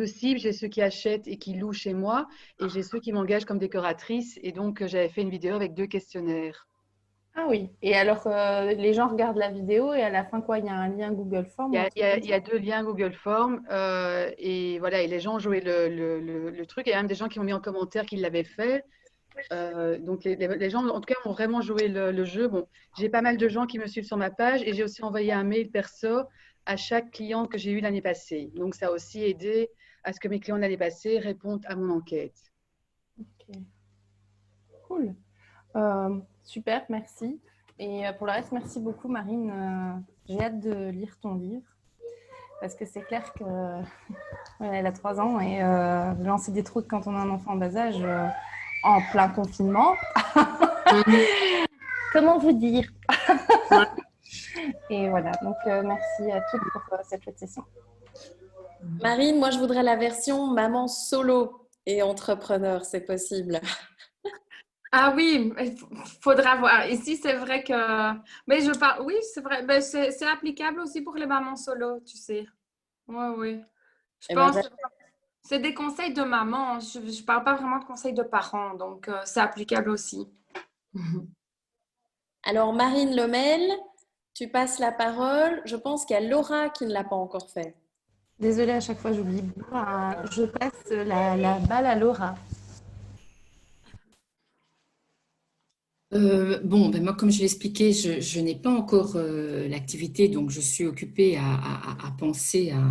cibles. J'ai ceux qui achètent et qui louent chez moi et j'ai ceux qui m'engagent comme décoratrice. Et donc, j'avais fait une vidéo avec 2 questionnaires. Ah oui. Et alors, les gens regardent la vidéo et à la fin, quoi, il y a un lien Google Form? Il y a 2 liens Google Form et voilà, et les gens ont joué le truc. Il y a même des gens qui ont mis en commentaire qu'ils l'avaient fait. Donc, les gens, en tout cas, ont vraiment joué le jeu. Bon, j'ai pas mal de gens qui me suivent sur ma page et j'ai aussi envoyé un mail perso à chaque client que j'ai eu l'année passée. Donc, ça a aussi aidé à ce que mes clients de l'année passée répondent à mon enquête. Ok. Cool. Super, merci. Et pour le reste, merci beaucoup, Marine. J'ai hâte de lire ton livre parce que c'est clair que elle a 3 ans et lancer des trucs quand on a un enfant en bas âge en plein confinement. Comment vous dire? Et voilà, donc merci à toutes pour cette chouette session. Marine, moi je voudrais la version maman solo et entrepreneur, c'est possible. Ah oui, il faudra voir. Ici, c'est vrai que... Mais je parle... Oui, c'est vrai. Mais c'est applicable aussi pour les mamans solo, tu sais. Oui, oui. Je pense que c'est des conseils de maman. Je ne parle pas vraiment de conseils de parents. Donc, c'est applicable aussi. Alors, Marine Lemel, tu passes la parole. Je pense qu'il y a Laura qui ne l'a pas encore fait. Désolée, à chaque fois, j'oublie. Je passe la balle à Laura. Bon, ben moi, comme je l'ai expliqué, je n'ai pas encore l'activité, donc je suis occupée à penser à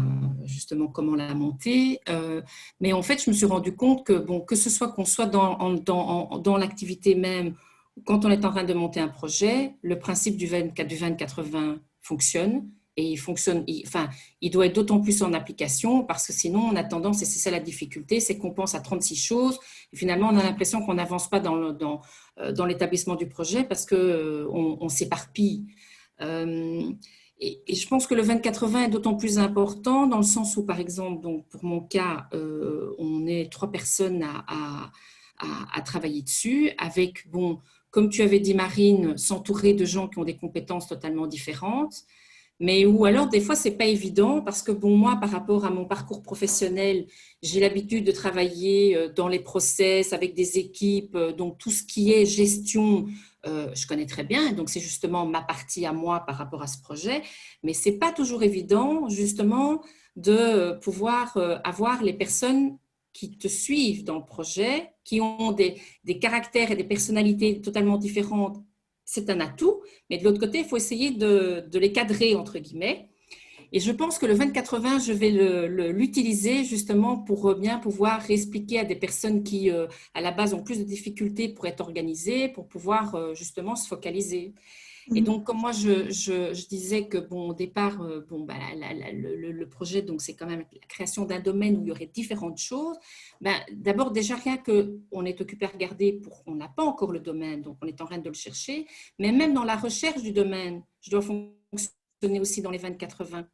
justement comment la monter. Mais en fait, je me suis rendu compte que, bon, que ce soit qu'on soit dans l'activité même, quand on est en train de monter un projet, le principe du 20-80 fonctionne. Et il doit être d'autant plus en application parce que sinon, on a tendance, et c'est ça la difficulté, c'est qu'on pense à 36 choses et finalement, on a l'impression qu'on n'avance pas dans l'établissement du projet parce qu'on s'éparpille. Et je pense que le 20-80 est d'autant plus important dans le sens où, par exemple, donc pour mon cas, on est 3 personnes à travailler dessus avec, bon, comme tu avais dit, Marine, s'entourer de gens qui ont des compétences totalement différentes. Mais ou alors, des fois, ce n'est pas évident parce que, bon, moi, par rapport à mon parcours professionnel, j'ai l'habitude de travailler dans les process avec des équipes. Donc, tout ce qui est gestion, je connais très bien. Donc, c'est justement ma partie à moi par rapport à ce projet. Mais ce n'est pas toujours évident, justement, de pouvoir avoir les personnes qui te suivent dans le projet, qui ont des caractères et des personnalités totalement différentes. C'est un atout, mais de l'autre côté, il faut essayer de les cadrer, entre guillemets. Et je pense que le 20-80, je vais l'utiliser justement pour bien pouvoir expliquer à des personnes qui, à la base, ont plus de difficultés pour être organisées, pour pouvoir justement se focaliser. Et donc, comme moi, je disais que, bon, au départ, le projet, donc, c'est quand même la création d'un domaine où il y aurait différentes choses. D'abord, déjà, rien qu'on est occupé à regarder, on n'a pas encore le domaine, donc on est en train de le chercher. Mais même dans la recherche du domaine, je dois fonctionner aussi dans les 20-80.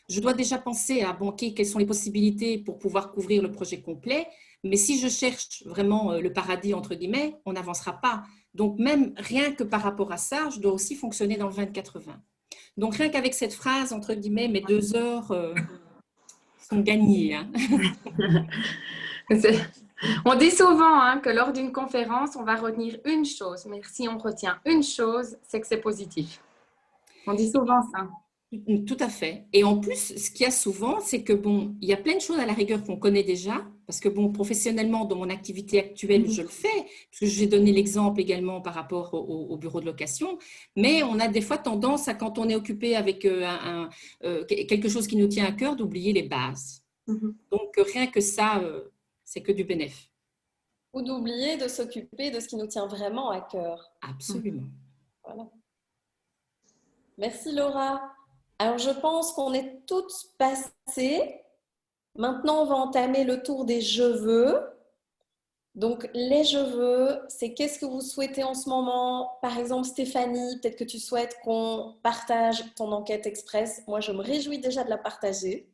Je dois déjà penser à, bon, quelles sont les possibilités pour pouvoir couvrir le projet complet. Mais si je cherche vraiment le paradis, entre guillemets, on n'avancera pas. Donc, même rien que par rapport à ça, je dois aussi fonctionner dans le 20-80. Donc, rien qu'avec cette phrase, entre guillemets, mes 2 heures sont gagnées. Hein. On dit souvent hein, que lors d'une conférence, on va retenir une chose. Mais si on retient une chose, c'est que c'est positif. On dit souvent ça. Tout à fait. Et en plus, ce qu'il y a souvent, c'est que bon, il y a plein de choses à la rigueur qu'on connaît déjà, parce que bon, professionnellement, dans mon activité actuelle, je le fais, parce que j'ai donné l'exemple également par rapport au bureau de location, mais on a des fois tendance à, quand on est occupé avec quelque chose qui nous tient à cœur, d'oublier les bases. Donc, rien que ça, c'est que du bénéfice. Ou d'oublier de s'occuper de ce qui nous tient vraiment à cœur. Absolument. Voilà. Merci Laura. Alors, je pense qu'on est toutes passées. Maintenant, on va entamer le tour des je veux. Donc, les je veux, c'est qu'est-ce que vous souhaitez en ce moment? Par exemple, Stéphanie, peut-être que tu souhaites qu'on partage ton enquête express. Moi, je me réjouis déjà de la partager.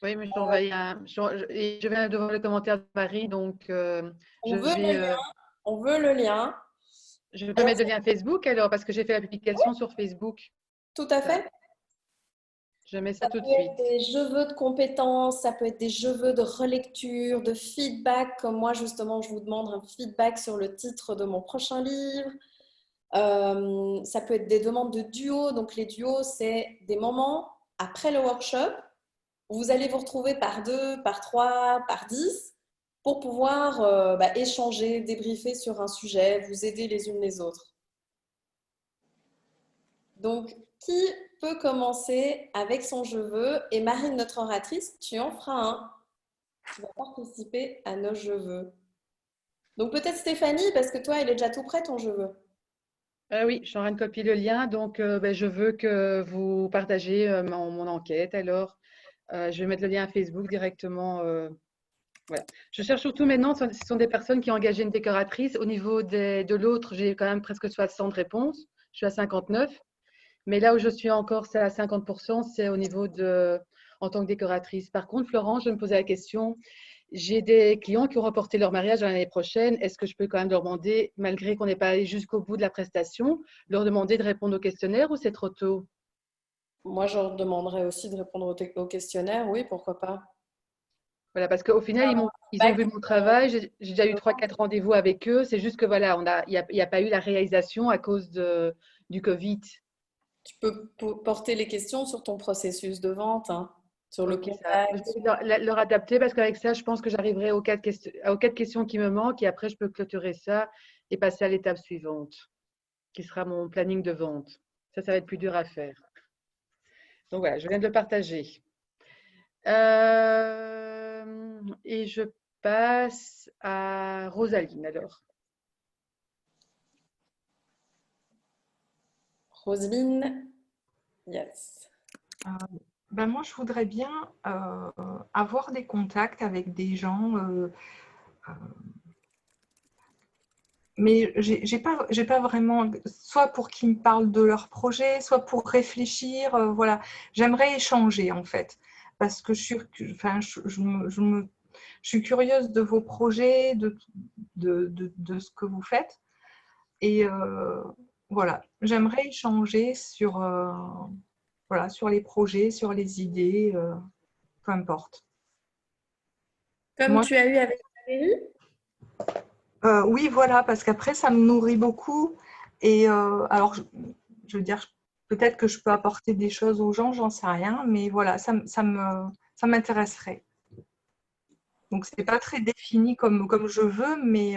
Oui, mais je viens de voir le commentaire de Marie, donc on veut le lien. Je peux mettre le lien Facebook alors, parce que j'ai fait la publication sur Facebook. Tout à fait. Je mets ça tout de suite. Ça peut être des je veux de compétences, ça peut être des je veux de relecture, de feedback, comme moi justement je vous demande un feedback sur le titre de mon prochain livre. Ça peut être des demandes de duo, donc les duos c'est des moments après le workshop où vous allez vous retrouver par 2, par 3, par 10 pour pouvoir échanger, débriefer sur un sujet, vous aider les unes les autres. Donc, qui peut commencer avec son je veux? Et Marine, notre oratrice, tu en feras un. Tu vas participer à nos je veux. Donc, peut-être Stéphanie, parce que toi, il est déjà tout prêt ton je veux. Oui, je suis en train de copier le lien. Donc, je veux que vous partagez mon enquête. Alors, je vais mettre le lien à Facebook directement. Voilà. Je cherche surtout maintenant, ce sont des personnes qui ont engagé une décoratrice. Au niveau de l'autre, j'ai quand même presque 60 réponses. Je suis à 59. Mais là où je suis encore, c'est à 50%, c'est au niveau en tant que décoratrice. Par contre, Florence, je me posais la question, j'ai des clients qui ont reporté leur mariage l'année prochaine. Est-ce que je peux quand même leur demander, malgré qu'on n'ait pas allé jusqu'au bout de la prestation, leur demander de répondre au questionnaire ou c'est trop tôt? Moi, je leur demanderais aussi de répondre au questionnaire. Oui, pourquoi pas. Voilà, parce qu'au final, ils ont vu mon travail. J'ai déjà eu 3-4 rendez-vous avec eux. C'est juste que voilà, il n'y a pas eu la réalisation à cause du Covid. Tu peux porter les questions sur ton processus de vente, hein, sur le contact. Je vais leur adapter parce qu'avec ça, je pense que j'arriverai aux 4 questions qui me manquent et après, je peux clôturer ça et passer à l'étape suivante, qui sera mon planning de vente. Ça va être plus dur à faire. Donc voilà, je viens de le partager. Et je passe à Rosaline alors. Rosaline, yes. Moi, je voudrais bien avoir des contacts avec des gens, mais j'ai pas vraiment, soit pour qu'ils me parlent de leur projet, soit pour réfléchir. Voilà, j'aimerais échanger en fait, parce que je suis curieuse de vos projets, de ce que vous faites, et voilà, j'aimerais échanger sur les projets, sur les idées, peu importe. Comme tu as eu avec Valérie? Oui, voilà, parce qu'après, ça me nourrit beaucoup. Et alors, je veux dire, peut-être que je peux apporter des choses aux gens, j'en sais rien, mais voilà, ça m'intéresserait. Donc, ce n'est pas très défini comme je veux, mais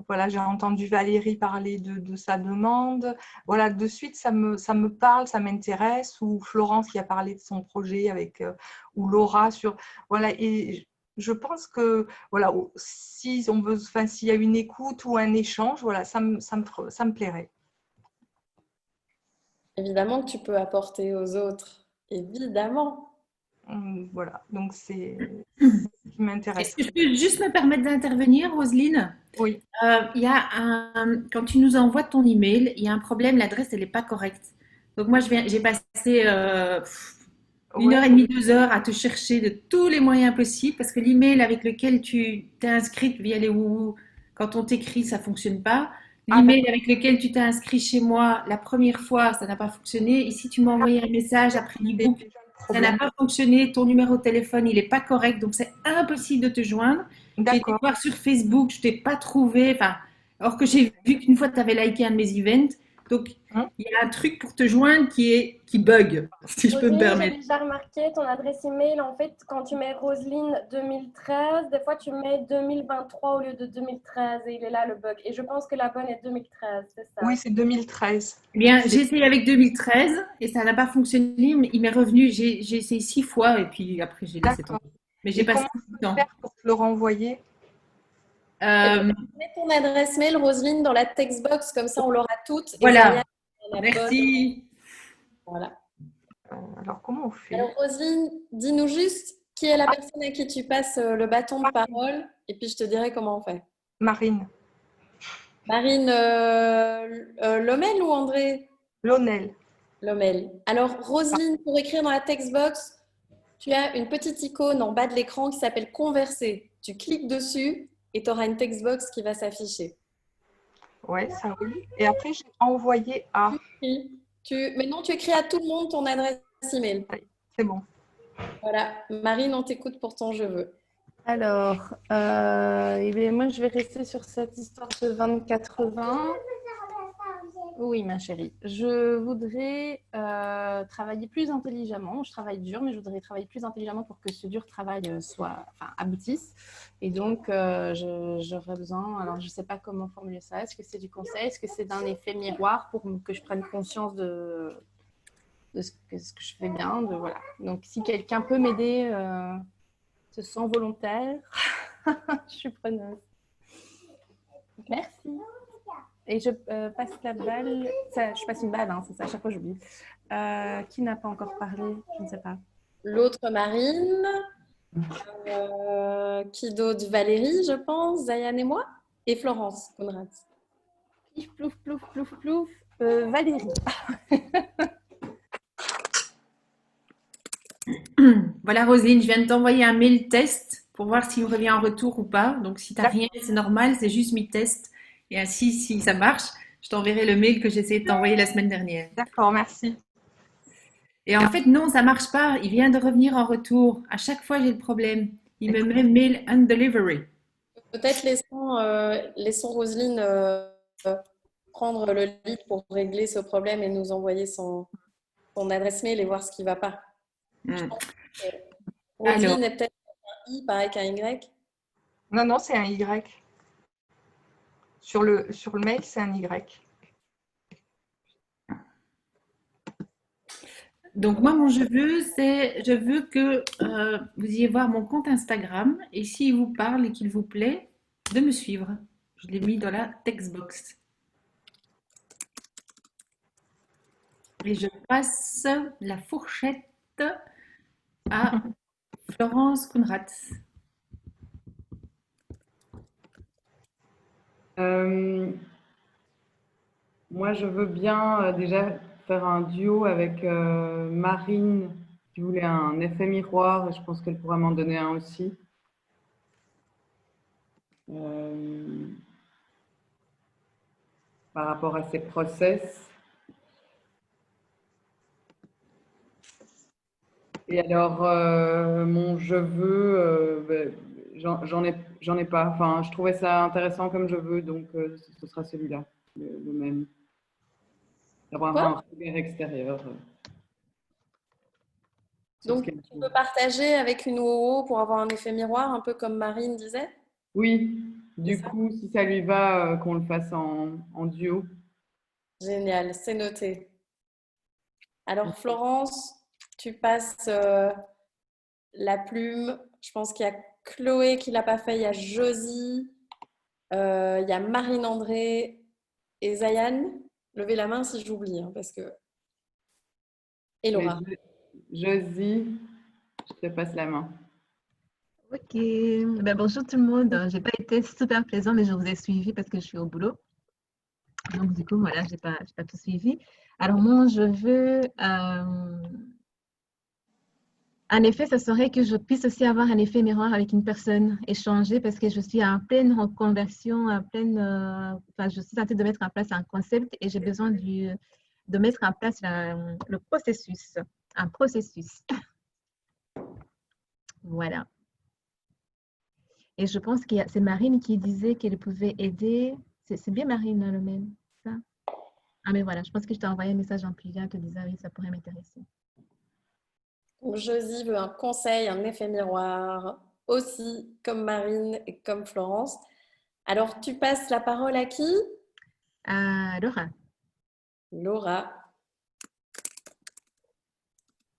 voilà, j'ai entendu Valérie parler de sa demande. Voilà, de suite, ça me parle, ça m'intéresse. Ou Florence qui a parlé de son projet ou Laura sur… Voilà, et je pense que voilà, s'il y a une écoute ou un échange, voilà, ça me plairait. Évidemment que tu peux apporter aux autres. Évidemment. Voilà, donc c'est ce qui m'intéresse. Est-ce que je peux juste me permettre d'intervenir, Roselyne? Oui, Il y a quand tu nous envoies ton email, il y a un problème, l'adresse, elle n'est pas correcte. Donc moi, j'ai passé 1 heure et demie, 2 heures à te chercher de tous les moyens possibles parce que l'email avec lequel tu t'es inscrite via les Wouhou, quand on t'écrit, ça ne fonctionne pas. L'email avec lequel tu t'es inscrit chez moi la première fois, ça n'a pas fonctionné. Ici, tu m'as envoyé un message après l'ebook, ça n'a pas fonctionné. Ton numéro de téléphone, il n'est pas correct, donc c'est impossible de te joindre. J'ai été voir sur Facebook, je ne t'ai pas trouvé. Enfin, alors que j'ai vu qu'une fois, tu avais liké un de mes events. Donc, il y a un truc pour te joindre qui bug, si je peux me permettre. J'ai déjà remarqué ton adresse email. En fait, quand tu mets Roselyne 2013, des fois tu mets 2023 au lieu de 2013 et il est là le bug. Et je pense que la bonne est 2013, c'est ça? Oui, c'est 2013. Eh bien, j'ai essayé avec 2013 et ça n'a pas fonctionné. Mais il m'est revenu, j'ai essayé 6 fois et puis après j'ai laissé tomber. Mais j'ai passé du temps. Faire pour te le renvoyer. Mets ton adresse mail, Roselyne, dans la text box, comme ça on l'aura toutes. Voilà. Merci. Voilà. Alors, comment on fait? Alors, Roselyne, dis-nous juste qui est la personne à qui tu passes le bâton de parole et puis je te dirai comment on fait. Marine. Marine Lomel ou André? Lomel. Lomel. Alors, Roselyne, pour écrire dans la text box, tu as une petite icône en bas de l'écran qui s'appelle Converser. Tu cliques dessus et tu auras une text box qui va s'afficher. Ouais, ça oui. Et après, j'ai envoyé à... Maintenant, tu écris à tout le monde ton adresse email. C'est bon. Voilà. Marine, on t'écoute pour ton je veux. Alors, eh bien, moi, je vais rester sur cette histoire de 20-80. Oui, ma chérie. Je voudrais travailler plus intelligemment. Je travaille dur, mais je voudrais travailler plus intelligemment pour que ce dur travail aboutisse. Et donc, j'aurais besoin, alors je ne sais pas comment formuler ça. Est-ce que c'est du conseil? Est-ce que c'est d'un effet miroir pour que je prenne conscience de ce que je fais bien? Voilà. Donc, si quelqu'un peut m'aider, se sent volontaire, je suis preneuse. Merci. Et je passe la balle, je passe une balle, hein, c'est ça, à chaque fois j'oublie. Qui n'a pas encore parlé? Je ne sais pas. L'autre Marine. Qui d'autre? Valérie, je pense, Zayan et moi. Et Florence Conrad. Pif, plouf, plouf, plouf, plouf. Valérie. Voilà, Roselyne, je viens de t'envoyer un mail test pour voir s'il me revient en retour ou pas. Donc, si tu n'as rien, c'est normal, c'est juste mes tests. Et ainsi, si ça marche, je t'enverrai le mail que j'ai essayé de t'envoyer la semaine dernière. D'accord, merci. Et en fait, non, ça ne marche pas. Il vient de revenir en retour. À chaque fois, j'ai le problème. Il me met mail undelivery. Peut-être laissons Roselyne prendre le lead pour régler ce problème et nous envoyer son adresse mail et voir ce qui ne va pas. Roselyne est peut-être un I pareil qu'un Y. Non, c'est un Y. Sur le mail, c'est un Y. Donc, moi, mon je veux que vous ayez voir mon compte Instagram et s'il vous parle et qu'il vous plaît, de me suivre. Je l'ai mis dans la text box. Et je passe la fourchette à Florence Conrad. Moi, je veux bien déjà faire un duo avec Marine qui voulait un effet miroir et je pense qu'elle pourra m'en donner un aussi. Par rapport à ses process. Et alors, mon je veux, j'en ai pas. Enfin, je trouvais ça intéressant comme je veux, donc ce sera celui-là, le même. D'avoir un regard extérieur. Donc, tu peux partager avec une OO pour avoir un effet miroir, un peu comme Marine disait? Oui, du coup, si ça lui va, qu'on le fasse en duo. Génial, c'est noté. Alors, Florence, tu passes la plume. Je pense qu'il y a Chloé qui ne l'a pas fait, il y a Josie, il y a Marine André et Zayan. Levez la main si j'oublie, hein, parce que et Mais Laura. Josie, je te passe la main. Ok, ben, bonjour tout le monde. J'ai pas été super plaisant, mais je vous ai suivi parce que je suis au boulot. Donc du coup, voilà, j'ai pas tout suivi. Alors moi, je veux, un effet, ça serait que je puisse aussi avoir un effet miroir avec une personne, échanger, parce que je suis en pleine reconversion, enfin, je suis en train de mettre en place un concept et j'ai besoin de mettre en place le processus, un processus. Voilà. Et je pense que c'est Marine qui disait qu'elle pouvait aider. C'est bien Marine, hein, le même, ça? Ah, mais voilà, je pense que je t'ai envoyé un message en privé en te disant, oui, ça pourrait m'intéresser. Donc, Josie veut un conseil, un effet miroir, aussi comme Marine et comme Florence. Alors, tu passes la parole à qui? Laura. Laura.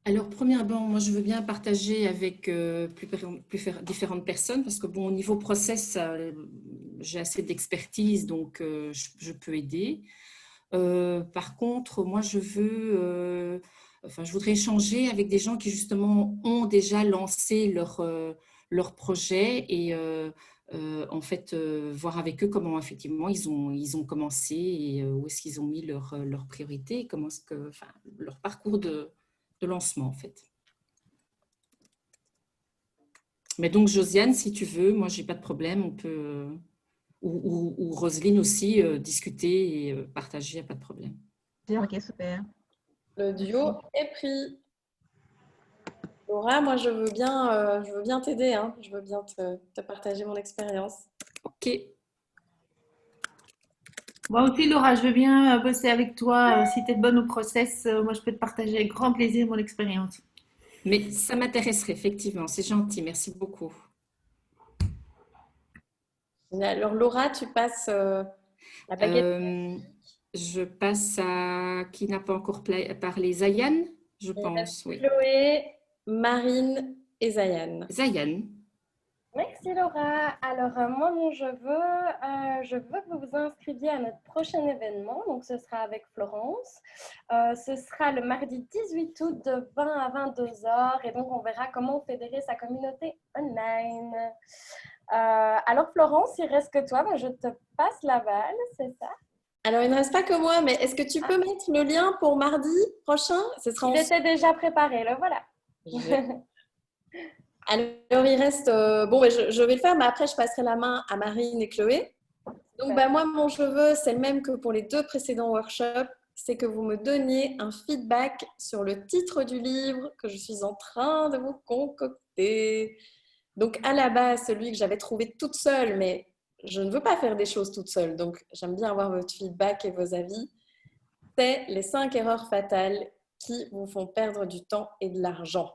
Alors, premièrement, moi, je veux bien partager avec différentes personnes parce que, bon, au niveau process, j'ai assez d'expertise, donc je peux aider. Par contre, moi, je voudrais échanger avec des gens qui, justement, ont déjà lancé leur projet et, en fait, voir avec eux comment, effectivement, ils ont commencé et où est-ce qu'ils ont mis leurs priorités, comment est-ce que, enfin, leur parcours de lancement, en fait. Mais donc, Josiane, si tu veux, moi, j'ai pas de problème, on peut, ou Roselyne aussi, discuter et partager, il n'y a pas de problème. Ok, super. Le duo est pris. Laura, moi, je veux bien t'aider, hein. Je veux bien te partager mon expérience. Ok. Moi aussi, Laura, je veux bien bosser avec toi. Si tu es bonne au process, moi, je peux te partager avec grand plaisir mon expérience. Mais ça m'intéresserait, effectivement. C'est gentil. Merci beaucoup. Alors, Laura, tu passes la baguette. Je passe à qui n'a pas encore parlé, Zayan, je pense. Oui. Chloé, Marine et Zayan. Zayan. Merci Laura. Alors moi, je veux que vous vous inscriviez à notre prochain événement. Donc ce sera avec Florence. Ce sera le mardi 18 août de 20 à 22 heures. Et donc on verra comment fédérer sa communauté online. Alors Florence, il reste que toi. Je te passe la balle, c'est ça? Alors, il ne reste pas que moi, mais est-ce que tu peux mettre le lien pour mardi prochain? Il était déjà préparé, le voilà. Alors, il reste... bon, je vais le faire, mais après, je passerai la main à Marine et Chloé. Donc, moi, mon je veux, c'est le même que pour les 2 précédents workshops. C'est que vous me donniez un feedback sur le titre du livre que je suis en train de vous concocter. Donc, à la base, celui que j'avais trouvé toute seule, mais je ne veux pas faire des choses toute seule. Donc, j'aime bien avoir votre feedback et vos avis. C'est les 5 erreurs fatales qui vous font perdre du temps et de l'argent.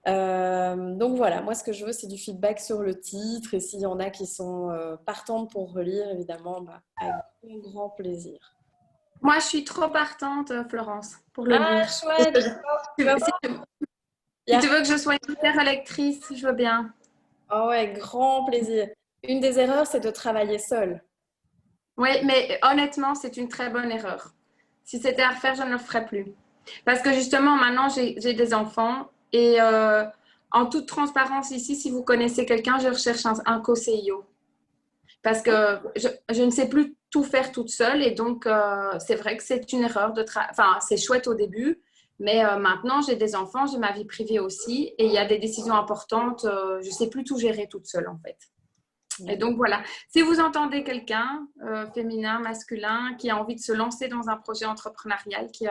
Donc voilà, moi ce que je veux c'est du feedback sur le titre et s'il y en a qui sont partantes pour relire, évidemment, avec grand plaisir. Moi, je suis trop partante, Florence, pour le livre. Chouette. Si tu veux que je sois une super lectrice, je veux bien. Oh ouais, grand plaisir. Une des erreurs, c'est de travailler seule. Oui, mais honnêtement, c'est une très bonne erreur. Si c'était à refaire, je ne le ferais plus. Parce que justement, maintenant, j'ai des enfants et en toute transparence ici, si vous connaissez quelqu'un, je recherche un co-CEO. Parce que je ne sais plus tout faire toute seule et donc c'est vrai que c'est une erreur de enfin, c'est chouette au début, mais maintenant, j'ai des enfants, j'ai ma vie privée aussi et il y a des décisions importantes, je ne sais plus tout gérer toute seule en fait. Et donc voilà, si vous entendez quelqu'un, féminin, masculin, qui a envie de se lancer dans un projet entrepreneurial, qui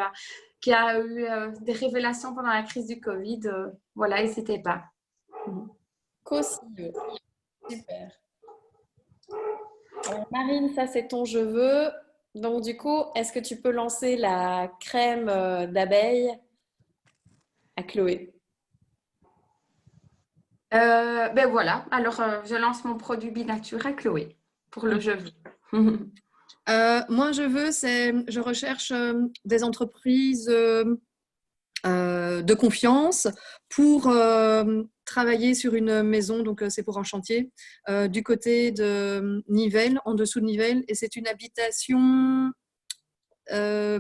a eu des révélations pendant la crise du Covid, voilà, n'hésitez pas. Co-CEO. Super. Alors, Marine, ça c'est ton je veux. Donc du coup, est-ce que tu peux lancer la crème d'abeille à Chloé? Ben voilà, alors je lance mon produit Binature à Chloé pour le je veux. Moi, je recherche des entreprises de confiance pour travailler sur une maison, donc c'est pour un chantier, du côté de Nivelles, en dessous de Nivelles, et c'est une habitation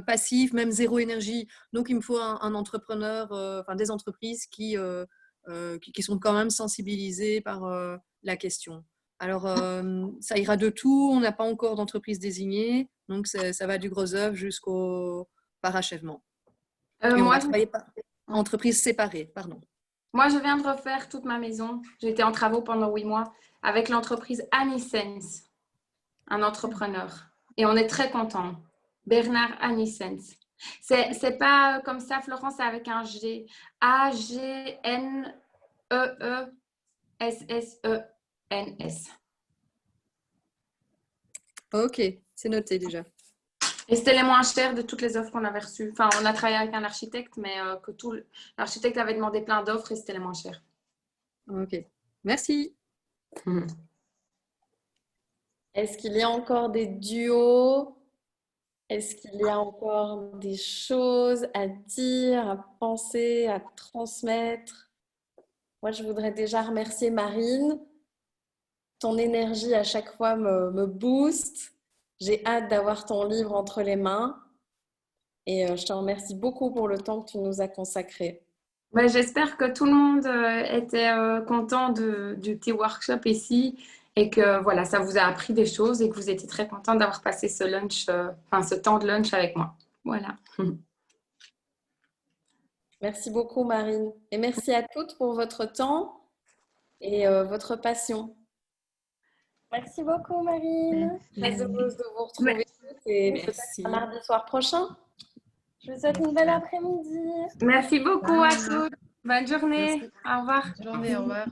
passif, même zéro énergie. Donc, il me faut un entrepreneur, enfin des entreprises qui sont quand même sensibilisées par la question. Alors, ça ira de tout. On n'a pas encore d'entreprise désignée. Donc, ça va du gros œuvre jusqu'au parachèvement. Et on va travailler par entreprise séparée, pardon. Moi, je viens de refaire toute ma maison. J'étais en travaux pendant 8 mois avec l'entreprise Anissens, un entrepreneur. Et on est très contents. Bernard Anissens. C'est pas comme ça, Florence, c'est avec un G. A-G-N-E-E-S-S-E-N-S. Ok, c'est noté déjà. Et c'était les moins chers de toutes les offres qu'on avait reçues. Enfin, on a travaillé avec un architecte, mais l'architecte avait demandé plein d'offres et c'était les moins chers. Ok, merci. Est-ce qu'il y a encore des duos? Est-ce qu'il y a encore des choses à dire, à penser, à transmettre? Moi, je voudrais déjà remercier Marine. Ton énergie à chaque fois me booste. J'ai hâte d'avoir ton livre entre les mains. Et je te remercie beaucoup pour le temps que tu nous as consacré. Ouais, j'espère que tout le monde était content du petit workshop ici et que voilà, ça vous a appris des choses et que vous étiez très content d'avoir passé ce lunch, ce temps de lunch avec moi. Voilà. Merci beaucoup, Marine. Et merci à toutes pour votre temps et votre passion. Merci beaucoup, Marine. Très heureuse de vous retrouver toutes et peut-être un mardi soir prochain. Je vous souhaite une belle après-midi. Merci beaucoup à tous. Bonne journée. Merci. Au revoir. Bonne journée, au revoir.